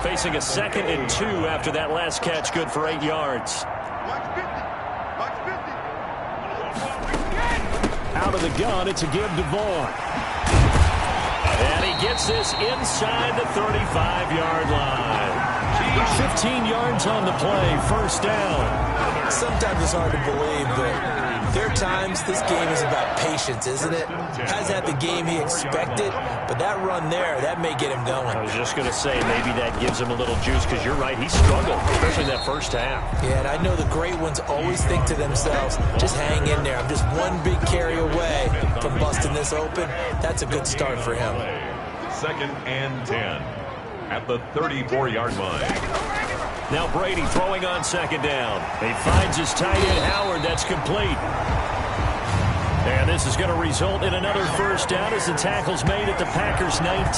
Facing a second and 2 after that last catch, good for 8 yards. Out of the gun, it's a give to Vaughn. And he gets this inside the 35-yard line. 15 yards on the play, first down. Sometimes it's hard to believe, but there are times this game is about patience, isn't it? Has had the game he expected, but that run there, that may get him going. I was just going to say, maybe that gives him a little juice, because you're right, he struggled, especially that first half. Yeah, and I know the great ones always think to themselves, just hang in there. I'm just one big carry away from busting this open. That's a good start for him. Second and 10 at the 34-yard line. Now Brady throwing on second down. He finds his tight end, Howard. That's complete. And this is going to result in another first down as the tackle's made at the Packers' 19.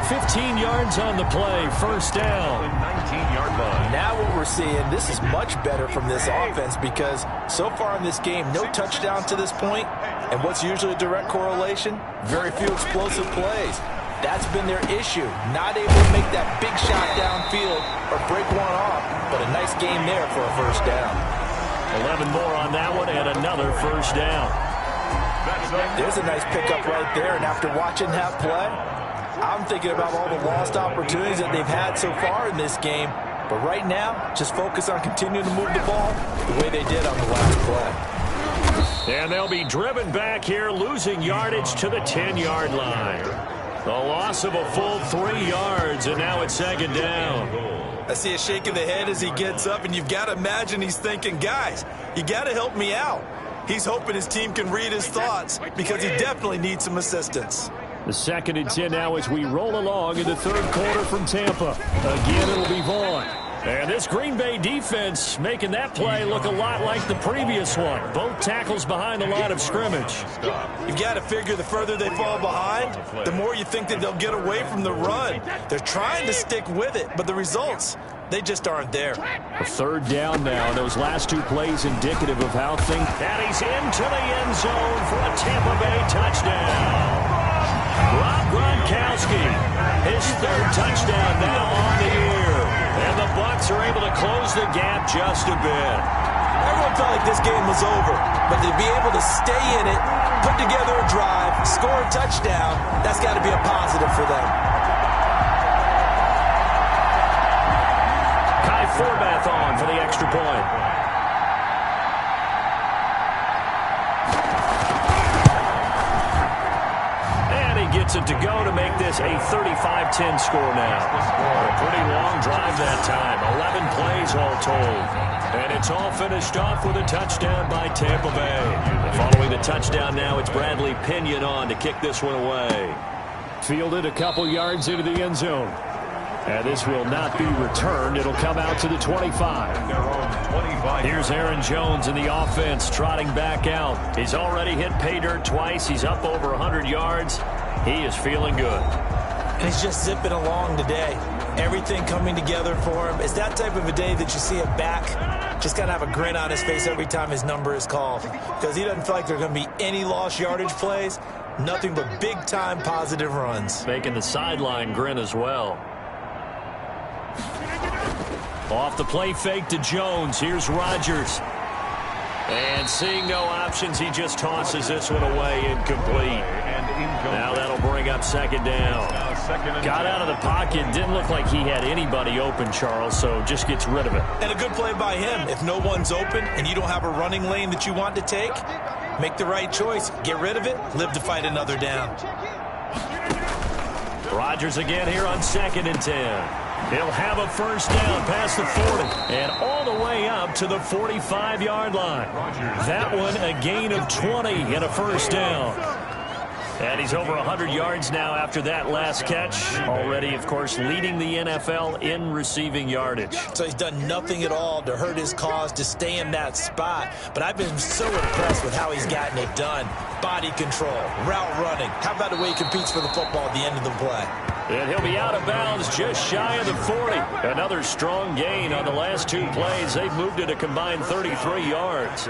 15 yards on the play, first down. 19-yard line. Now what we're seeing, this is much better from this offense because so far in this game, no touchdown to this point. And what's usually a direct correlation? Very few explosive plays. That's been their issue. Not able to make that big shot downfield or break one off. But a nice game there for a first down. 11 more on that one and another first down. There's a nice pickup right there, and after watching that play, I'm thinking about all the lost opportunities that they've had so far in this game. But right now, just focus on continuing to move the ball the way they did on the last play. And they'll be driven back here, losing yardage to the 10-yard line. A loss of a full 3 yards, and now it's second down. I see a shake of the head as he gets up, and you've got to imagine he's thinking, guys, you got to help me out. He's hoping his team can read his thoughts because he definitely needs some assistance. The 2nd and 10 now as we roll along in the third quarter from Tampa. Again, it'll be Vaughn. And this Green Bay defense making that play look a lot like the previous one. Both tackles behind the line of scrimmage. You've got to figure the further they fall behind, the more you think that they'll get away from the run. They're trying to stick with it, but the results, they just aren't there. A third down now, and those last 2 plays indicative of how things... And he's into the end zone for a Tampa Bay touchdown. Rob Gronkowski, his 3rd touchdown now on the year. And the Bucs are able to close the gap just a bit. Everyone felt like this game was over, but to be able to stay in it, put together a drive, score a touchdown, that's got to be a positive for them. Kai Forbath on for the extra point. Gets it to go to make this a 35-10 score now. A pretty long drive that time. 11 plays all told. And it's all finished off with a touchdown by Tampa Bay. Following the touchdown now, it's Bradley Pinion on to kick this one away. Fielded a couple yards into the end zone. And this will not be returned. It'll come out to the 25. Here's Aaron Jones in the offense trotting back out. He's already hit pay dirt twice. He's up over 100 yards. He is feeling good. And he's just zipping along today. Everything coming together for him. It's that type of a day that you see a back just kind of have a grin on his face every time his number is called. Because he doesn't feel like there are going to be any lost yardage plays. Nothing but big-time positive runs. Making the sideline grin as well. Off the play fake to Jones. Here's Rodgers. And seeing no options, he just tosses this one away incomplete. Now that'll bring up second down. Got out of the pocket. Didn't look like he had anybody open, Charles, so just gets rid of it. And a good play by him. If no one's open and you don't have a running lane that you want to take, make the right choice. Get rid of it. Live to fight another down. Rodgers again here on 2nd and 10. He'll have a first down past the 40 and all the way up to the 45-yard line. That one a gain of 20 and a first down. And he's over 100 yards now after that last catch. Already, of course, leading the NFL in receiving yardage. So he's done nothing at all to hurt his cause to stay in that spot. But I've been so impressed with how he's gotten it done. Body control, route running. How about the way he competes for the football at the end of the play? And he'll be out of bounds just shy of the 40. Another strong gain on the last 2 plays. They've moved it a combined 33 yards.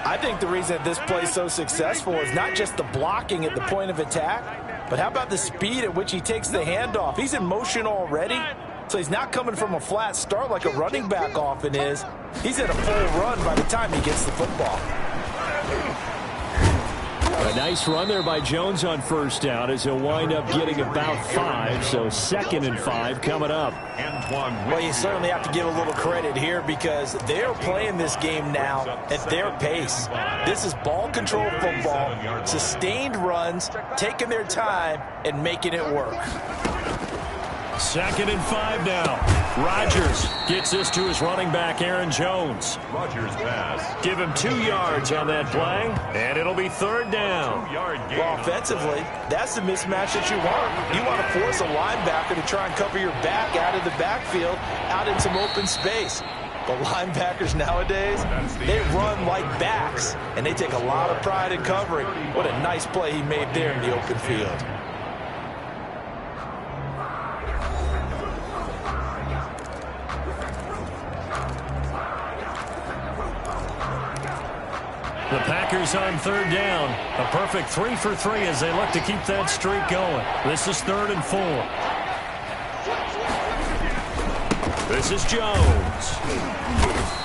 I think the reason that this play is so successful is not just the blocking at the point of attack, but how about the speed at which he takes the handoff? He's in motion already, so he's not coming from a flat start like a running back often is. He's in a full run by the time he gets the football. A nice run there by Jones on first down as he'll wind up getting about 5, so 2nd and 5 coming up. Well, you certainly have to give a little credit here because they're playing this game now at their pace. This is ball control football, sustained runs, taking their time and making it work. 2nd and 5 now. Rodgers gets this to his running back, Aaron Jones. Rodgers pass. Give him 2 yards on that play, and it'll be 3rd down. Well, offensively, that's the mismatch that you want. You want to force a linebacker to try and cover your back out of the backfield, out in some open space. But linebackers nowadays, they run like backs, and they take a lot of pride in covering. What a nice play he made there in the open field. The Packers on 3rd down. A perfect 3 for 3 as they look to keep that streak going. This is 3rd and 4. This This is Jones.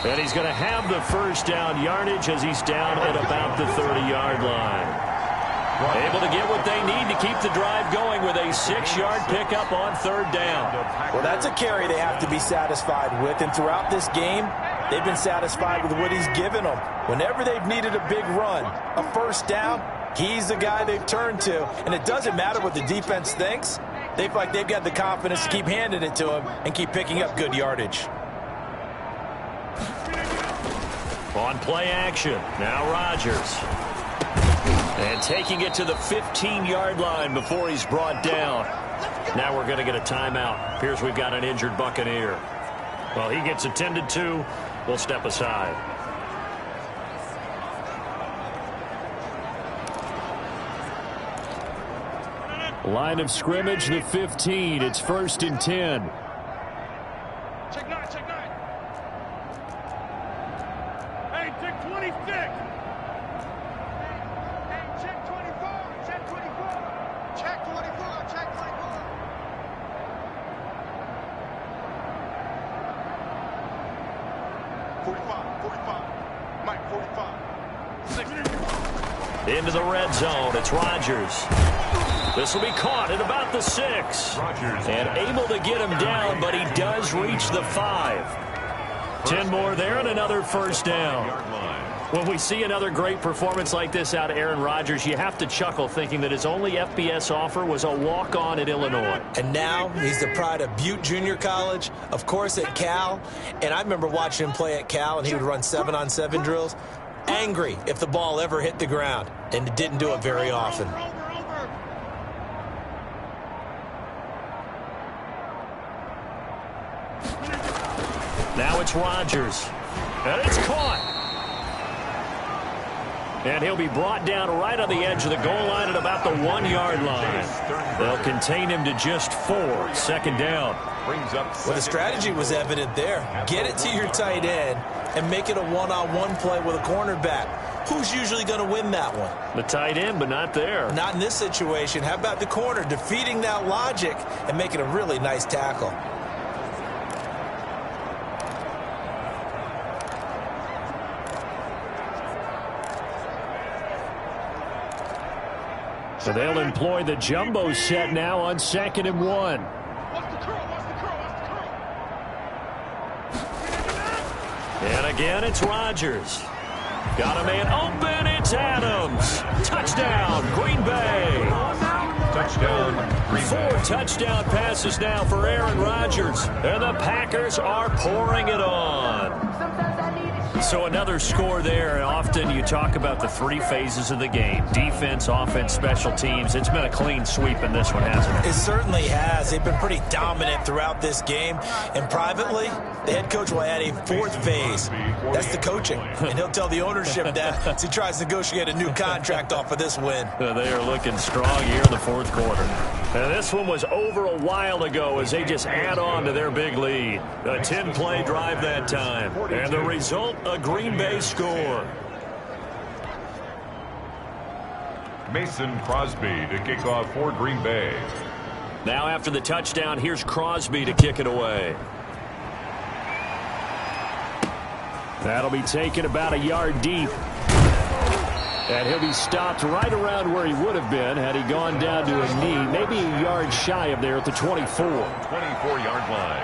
And he's going to have the first down yardage as he's down at about the 30-yard line. Able to get what they need to keep the drive going with a 6-yard pickup on third down. Well, that's a carry they have to be satisfied with. And throughout this game, they've been satisfied with what he's given them. Whenever they've needed a big run, a first down, he's the guy they've turned to. And it doesn't matter what the defense thinks. They feel like they've got the confidence to keep handing it to him and keep picking up good yardage. On play action, now Rodgers. And taking it to the 15-yard line before he's brought down. Now we're going to get a timeout. Appears we've got an injured Buccaneer. Well, he gets attended to. We'll step aside. Line of scrimmage, the 15. It's 1st and 10. Check 9, check 9. Hey, check 26. Hey, check 24, check 24. Check 24, check 24. 45. Mike, 45. Into the red zone. It's Rodgers. This will be caught at about the 6. And able to get him down, but he does reach the 5. 10 more there and another first down. When we see another great performance like this out of Aaron Rodgers, you have to chuckle thinking that his only FBS offer was a walk-on at Illinois. And now he's the pride of Butte Junior College, of course at Cal. And I remember watching him play at Cal, and he would run 7-on-7 drills. Angry if the ball ever hit the ground, and it didn't do it very often. Now it's Rodgers. And it's caught. And he'll be brought down right on the edge of the goal line at about the 1-yard line. They'll contain him to just 4. 2nd down. Well, the strategy was evident there. Get it to your tight end and make it a one-on-one play with a cornerback. Who's usually going to win that one? The tight end, but not there. Not in this situation. How about the corner defeating that logic and making a really nice tackle? So they'll employ the jumbo set now on 2nd and 1. Watch the curl, watch the curl, watch the curl. And again, it's Rodgers. Got a man open. It's Adams. Touchdown, Green Bay. Touchdown, Green Bay. 4 touchdown passes now for Aaron Rodgers. And the Packers are pouring it on. So another score there, and often you talk about the 3 phases of the game. Defense, offense, special teams. It's been a clean sweep in this one, hasn't it? It certainly has. They've been pretty dominant throughout this game. And privately, the head coach will add a 4th phase. That's the coaching. And he'll tell the ownership that as he tries to negotiate a new contract off of this win. They are looking strong here in the 4th quarter. And this one was over a while ago as they just add on to their big lead. A 10-play drive that time. And the result, a Green Bay score. Mason Crosby to kick off for Green Bay. Now after the touchdown, here's Crosby to kick it away. That'll be taken about a yard deep. And he'll be stopped right around where he would have been had he gone down to a knee, maybe a yard shy of there at the 24. 24-yard line.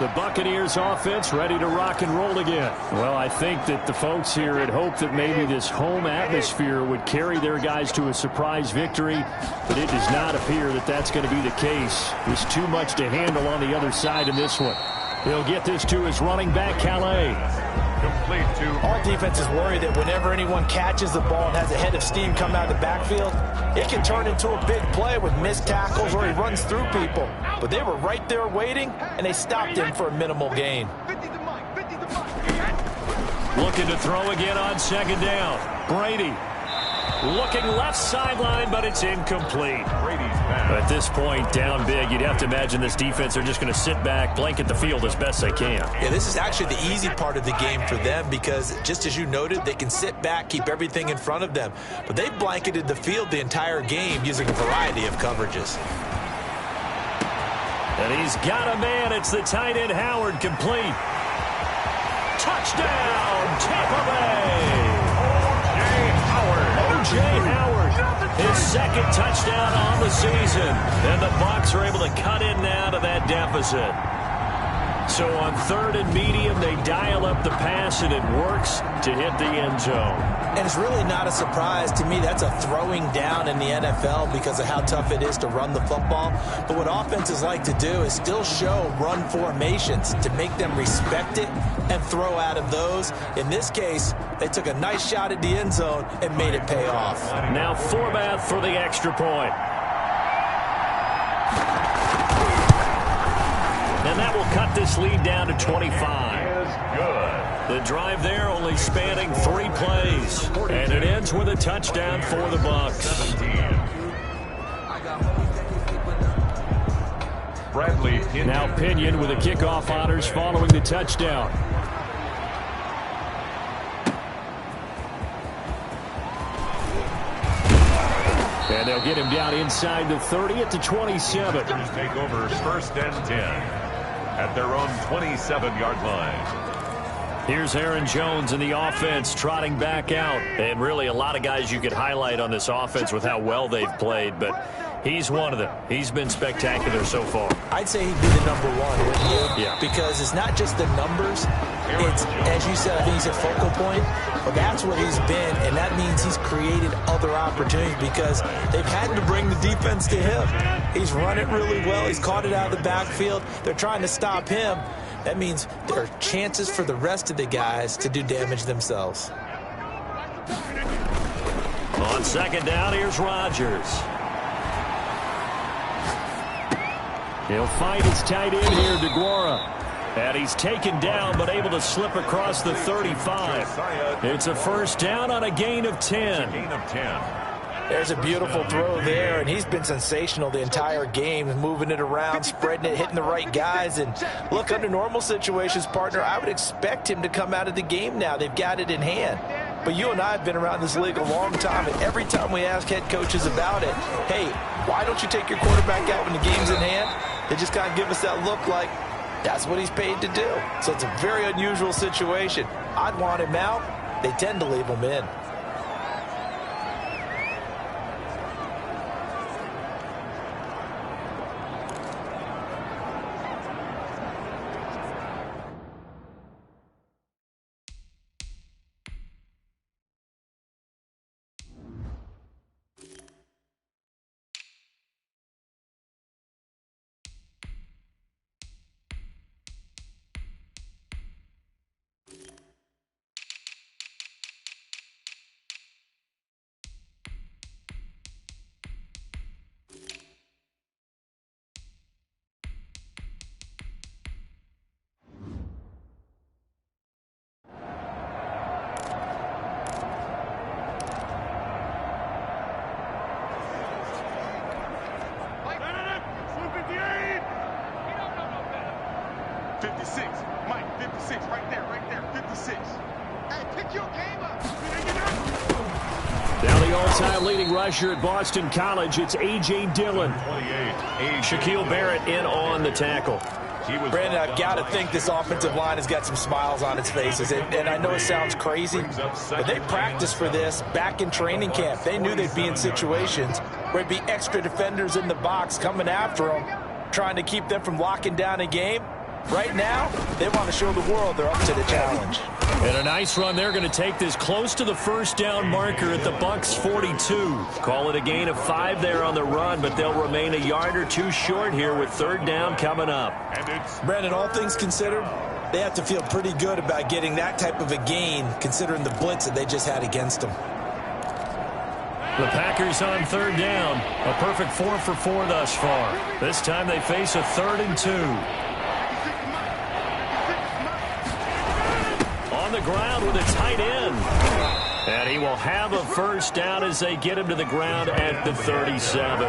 The Buccaneers offense ready to rock and roll again. Well, I think that the folks here had hoped that maybe this home atmosphere would carry their guys to a surprise victory, but it does not appear that that's going to be the case. There's too much to handle on the other side in this one. He'll get this to his running back, Calais. Complete to All defenses worry that whenever anyone catches the ball and has a head of steam come out of the backfield, it can turn into a big play with missed tackles or he runs through people. But they were right there waiting, and they stopped him for a minimal gain. 50 to Mike, 50 to Mike. Looking to throw again on 2nd down. Brady looking left sideline, but it's incomplete. Brady's pass. At this point, down big, you'd have to imagine this defense are just going to sit back, blanket the field as best they can. Yeah, this is actually the easy part of the game for them because, just as you noted, they can sit back, keep everything in front of them. But they've blanketed the field the entire game using a variety of coverages. And he's got a man. It's the tight end, Howard, complete. Touchdown, Tampa Bay. O.J. Howard, his second touchdown on the season. And the Bucs are able to cut in now to that deficit. So on 3rd and medium, they dial up the pass, and it works to hit the end zone. And it's really not a surprise to me. That's a throwing down in the NFL because of how tough it is to run the football. But what offenses like to do is still show run formations to make them respect it and throw out of those. In this case, they took a nice shot at the end zone and made it pay off. Now Forbath for the extra point. And that will cut this lead down to 25. The drive there only spanning 3 plays. And it ends with a touchdown for the Bucs. Bradley Pinion. Now Pinion with the kickoff honors following the touchdown. And they'll get him down inside the 30 at the 27. Take over 1st and 10 at their own 27-yard line. Here's Aaron Jones in the offense trotting back out. And really a lot of guys you could highlight on this offense with how well they've played. But he's one of them. He's been spectacular so far. I'd say he'd be the number one, wouldn't you? Yeah. Because it's not just the numbers. It's, as you said, I think he's a focal point. But that's what he's been, and that means he's created other opportunities because they've had to bring the defense to him. He's run it really well. He's caught it out of the backfield. They're trying to stop him. That means there are chances for the rest of the guys to do damage themselves. On 2nd down, here's Rodgers. He'll find his tight end here, DeGuara. And he's taken down, but able to slip across the 35. It's a 1st down on a gain of 10. There's a beautiful throw there, and he's been sensational the entire game, moving it around, spreading it, hitting the right guys. And look, under normal situations, partner, I would expect him to come out of the game now. They've got it in hand. But you and I have been around this league a long time, and every time we ask head coaches about it, hey, why don't you take your quarterback out when the game's in hand? They just kind of give us that look like, that's what he's paid to do. So it's a very unusual situation. I'd want him out. They tend to leave him in. Leading rusher at Boston College, it's A.J. Dillon. 28. Shaquille Barrett in on the tackle. Brandon, I've got to think this offensive line has got some smiles on its faces. And I know it sounds crazy, but they practiced for this back in training camp. They knew they'd be in situations where there'd be extra defenders in the box coming after them, trying to keep them from locking down a game. Right now, they want to show the world they're up to the challenge. And a nice run. They're going to take this close to the 1st down marker at the Bucs 42. Call it a gain of 5 there on the run, but they'll remain a yard or 2 short here with 3rd down coming up. Brandon, all things considered, they have to feel pretty good about getting that type of a gain, considering the blitz that they just had against them. The Packers on 3rd down. A perfect 4 for 4 thus far. This time they face a 3rd and 2. On the ground with a tight end. And he will have a 1st down as they get him to the ground at the 37.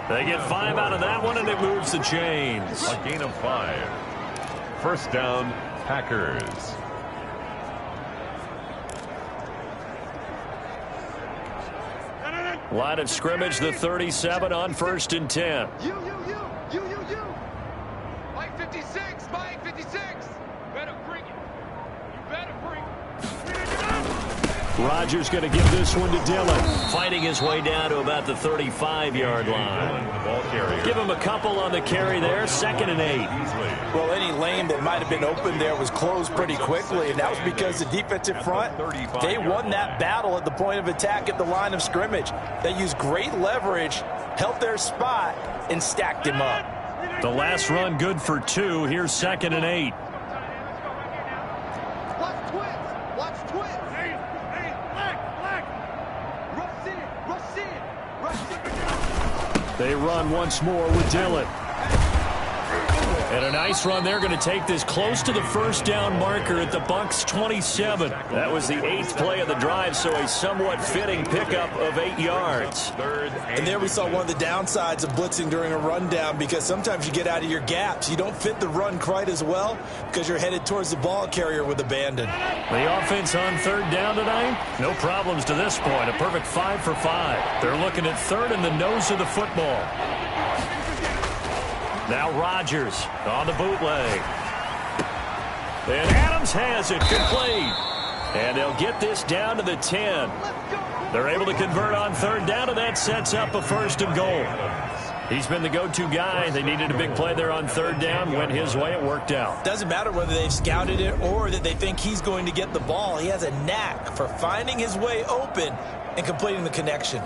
They get 5 out of that one, and it moves the chains. A gain of 5. 1st down, Packers. Line of scrimmage, the 37 on 1st and 10. 56, Mike, 56. Better bring it. You better bring it. Rodgers going to give this one to Dillon. Fighting his way down to about the 35-yard line. Give him a couple on the carry there. 2nd and 8. Well, any lane that might have been open there was closed pretty quickly, and that was because the defensive front, they won that battle at the point of attack at the line of scrimmage. They used great leverage, held their spot, and stacked him up. The last run good for 2. Here's 2nd and 8. Watch twins. Watch twins. Black. Rush in. They run once more with Dillon. And a nice run. They're going to take this close to the first down marker at the Bucs 27. That was the 8th play of the drive, so a somewhat fitting pickup of 8 yards. And there we saw one of the downsides of blitzing during a rundown, because sometimes you get out of your gaps. You don't fit the run quite as well because you're headed towards the ball carrier with abandon. The offense on 3rd down tonight, no problems to this point. A perfect 5 for 5. They're looking at 3rd in the nose of the football. Now Rodgers on the bootleg. And Adams has it. Complete. And they'll get this down to the 10. They're able to convert on 3rd down, and that sets up a 1st and goal. He's been the go-to guy. They needed a big play there on 3rd down. Went his way. It worked out. Doesn't matter whether they've scouted it or that they think he's going to get the ball. He has a knack for finding his way open and completing the connection.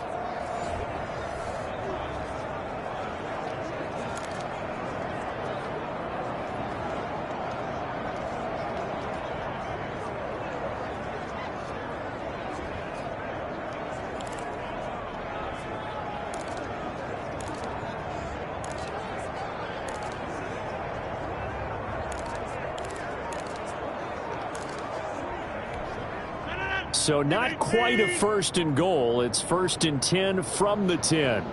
So not quite a 1st and goal. It's 1st and 10 from the 10.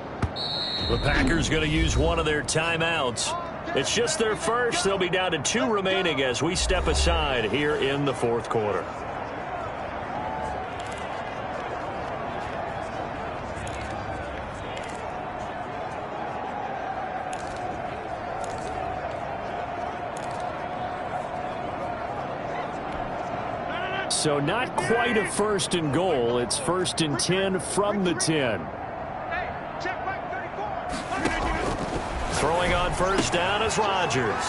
The Packers going to use one of their timeouts. It's just their first. They'll be down to 2 remaining as we step aside here in the 4th quarter. So not quite a 1st and goal. It's 1st and 10 from the 10. Throwing on 1st down is Rodgers.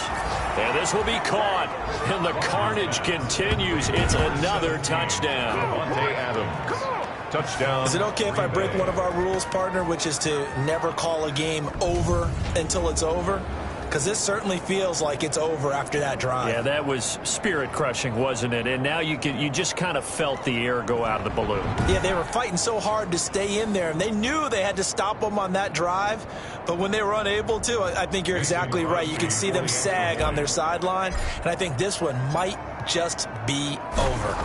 And this will be caught. And the carnage continues. It's another touchdown. Adams. Touchdown. Is it okay if I break one of our rules, partner, which is to never call a game over until it's over? Because this certainly feels like it's over after that drive. Yeah, that was spirit-crushing, wasn't it? And now you just kind of felt the air go out of the balloon. Yeah, they were fighting so hard to stay in there, and they knew they had to stop them on that drive. But when they were unable to, I think you're exactly right. You can see them sag on their sideline, and I think this one might just be over.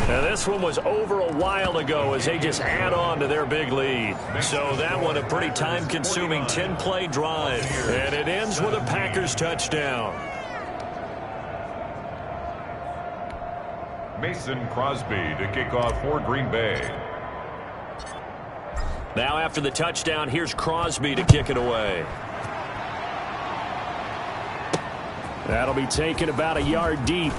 Now, this one was over a while ago as they just add on to their big lead. So that one a pretty time-consuming 10-play drive. And it ends with a Packers touchdown. Mason Crosby to kick off for Green Bay. Now after the touchdown, here's Crosby to kick it away. That'll be taken about a yard deep.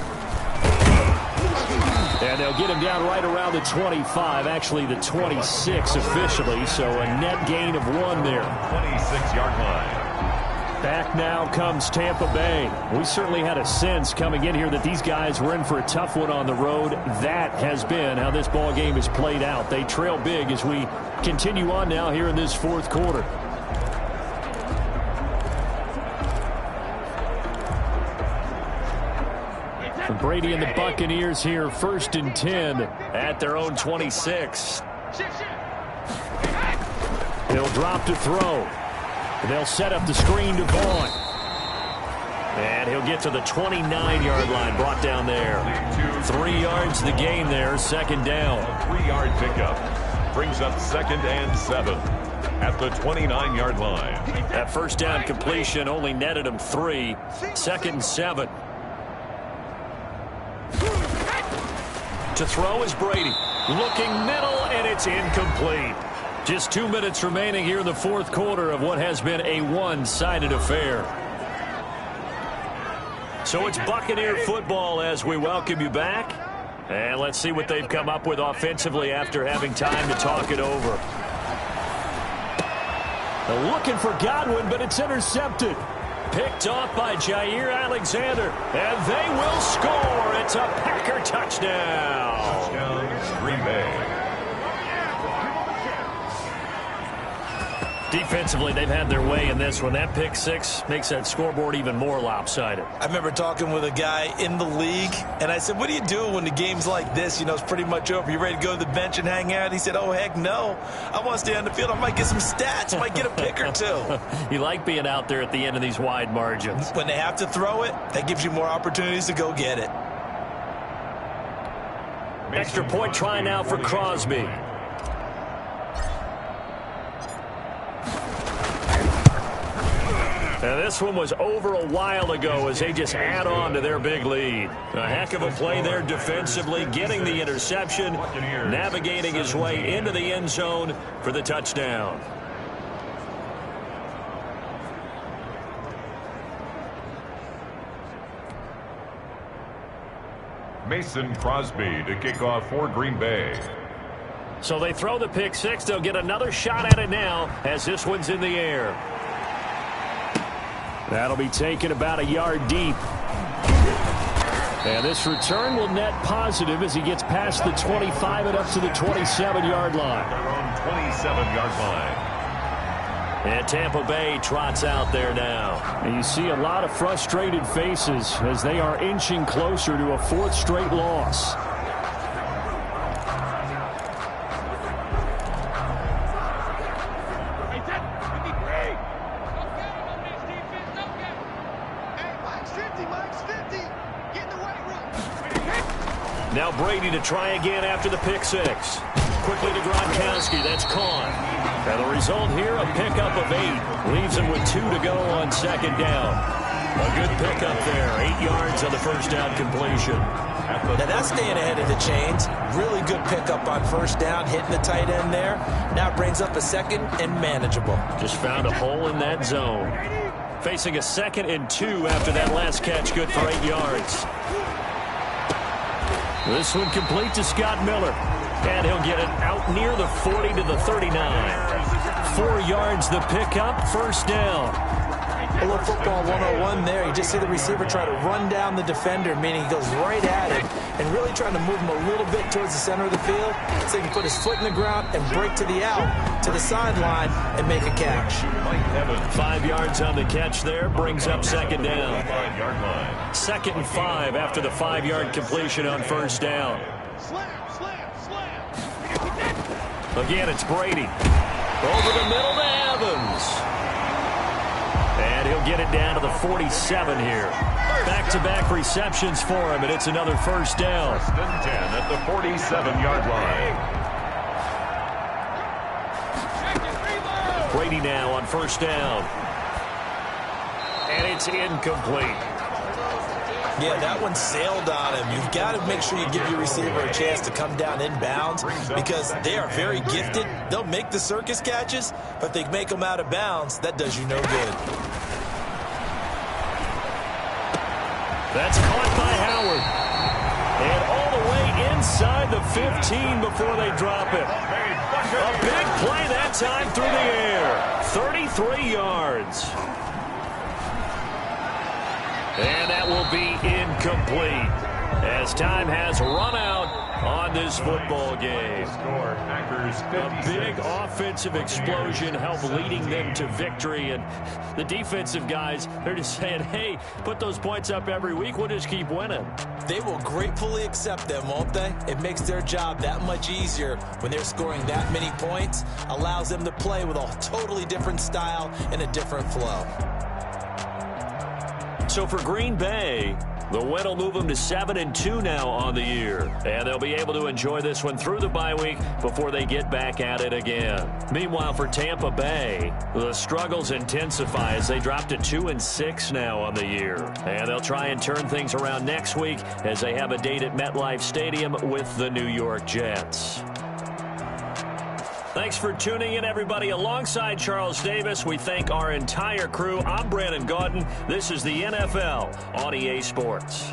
And they'll get him down right around the 25, actually the 26 officially, so a net gain of 1 there. 26-yard line. Back now comes Tampa Bay. We certainly had a sense coming in here that these guys were in for a tough one on the road. That has been how this ball game is played out. They trail big as we continue on now here in this 4th quarter. Brady and the Buccaneers here, 1st and 10 at their own 26. He'll drop to throw. They'll set up the screen to Vaughn. And he'll get to the 29-yard line, brought down there. 3 yards the gain there, 2nd down. A 3-yard pickup brings up 2nd and 7 at the 29-yard line. That 1st down completion only netted him 3. 2nd and 7. To throw is Brady. Looking middle, and it's incomplete. Just 2 minutes remaining here in the 4th quarter of what has been a one-sided affair. So it's Buccaneer football as we welcome you back. And let's see what they've come up with offensively after having time to talk it over. They're looking for Godwin, but it's intercepted. Picked off by Jair Alexander, and they will score. It's a Packer touchdown. Touchdown, Green Bay. Defensively, they've had their way in this one. That pick six makes that scoreboard even more lopsided. I remember talking with a guy in the league, and I said, what do you do when the game's like this? You know, it's pretty much over. You ready to go to the bench and hang out? He said, oh, heck no. I want to stay on the field. I might get some stats. I might get a pick or two. You like being out there at the end of these wide margins. When they have to throw it, that gives you more opportunities to go get it. Extra point try now for Crosby. Now this one was over a while ago as they just add on to their big lead. A heck of a play there defensively, getting the interception, navigating his way into the end zone for the touchdown. Mason Crosby to kick off for Green Bay. So they throw the pick six. They'll get another shot at it now as this one's in the air. That'll be taken about a yard deep. And this return will net positive as he gets past the 25 and up to the 27-yard line. Their own 27-yard line. And Tampa Bay trots out there now. And you see a lot of frustrated faces as they are inching closer to a fourth straight loss. Now Brady to try again after the pick six. Quickly to Gronkowski. That's caught. And the result here, a pickup of 8. Leaves him with 2 to go on second down. A good pickup there. 8 yards on the first down completion. Now that's staying ahead of the chains. Really good pickup on first down, hitting the tight end there. Now brings up a second and manageable. Just found a hole in that zone. Facing a 2nd and 2 after that last catch, good for 8 yards. This one complete to Scott Miller. And he'll get it out near the 40 to the 39. 4 yards the pickup, first down. A little football 101 there. You just see the receiver try to run down the defender, meaning he goes right at him and really trying to move him a little bit towards the center of the field so he can put his foot in the ground and break to the out, to the sideline, and make a catch. 5 yards on the catch there, brings up second down. 2nd and 5 after the 5-yard completion on first down. Again, it's Brady. Over the middle to Evans. And he'll get it down to the 47 here. Back-to-back receptions for him, and it's another first down. 10 at the 47-yard line. Brady now on first down. And it's incomplete. Yeah, that one sailed on him. You've got to make sure you give your receiver a chance to come down inbounds because they are very gifted. They'll make the circus catches, but if they make them out of bounds, that does you no good. That's caught by Howard. And all the way inside the 15 before they drop it. A big play that time through the air. 33 yards. And that will be incomplete as time has run out on this football game. A big offensive explosion helped leading them to victory. And the defensive guys, they're just saying, hey, put those points up every week. We'll just keep winning. They will gratefully accept them, won't they? It makes their job that much easier when they're scoring that many points. Allows them to play with a totally different style and a different flow. So for Green Bay, the win will move them to 7-2 now on the year. And they'll be able to enjoy this one through the bye week before they get back at it again. Meanwhile, for Tampa Bay, the struggles intensify as they drop to 2-6 now on the year. And they'll try and turn things around next week as they have a date at MetLife Stadium with the New York Jets. Thanks for tuning in, everybody. Alongside Charles Davis, we thank our entire crew. I'm Brandon Gaudin. This is the NFL on EA Sports.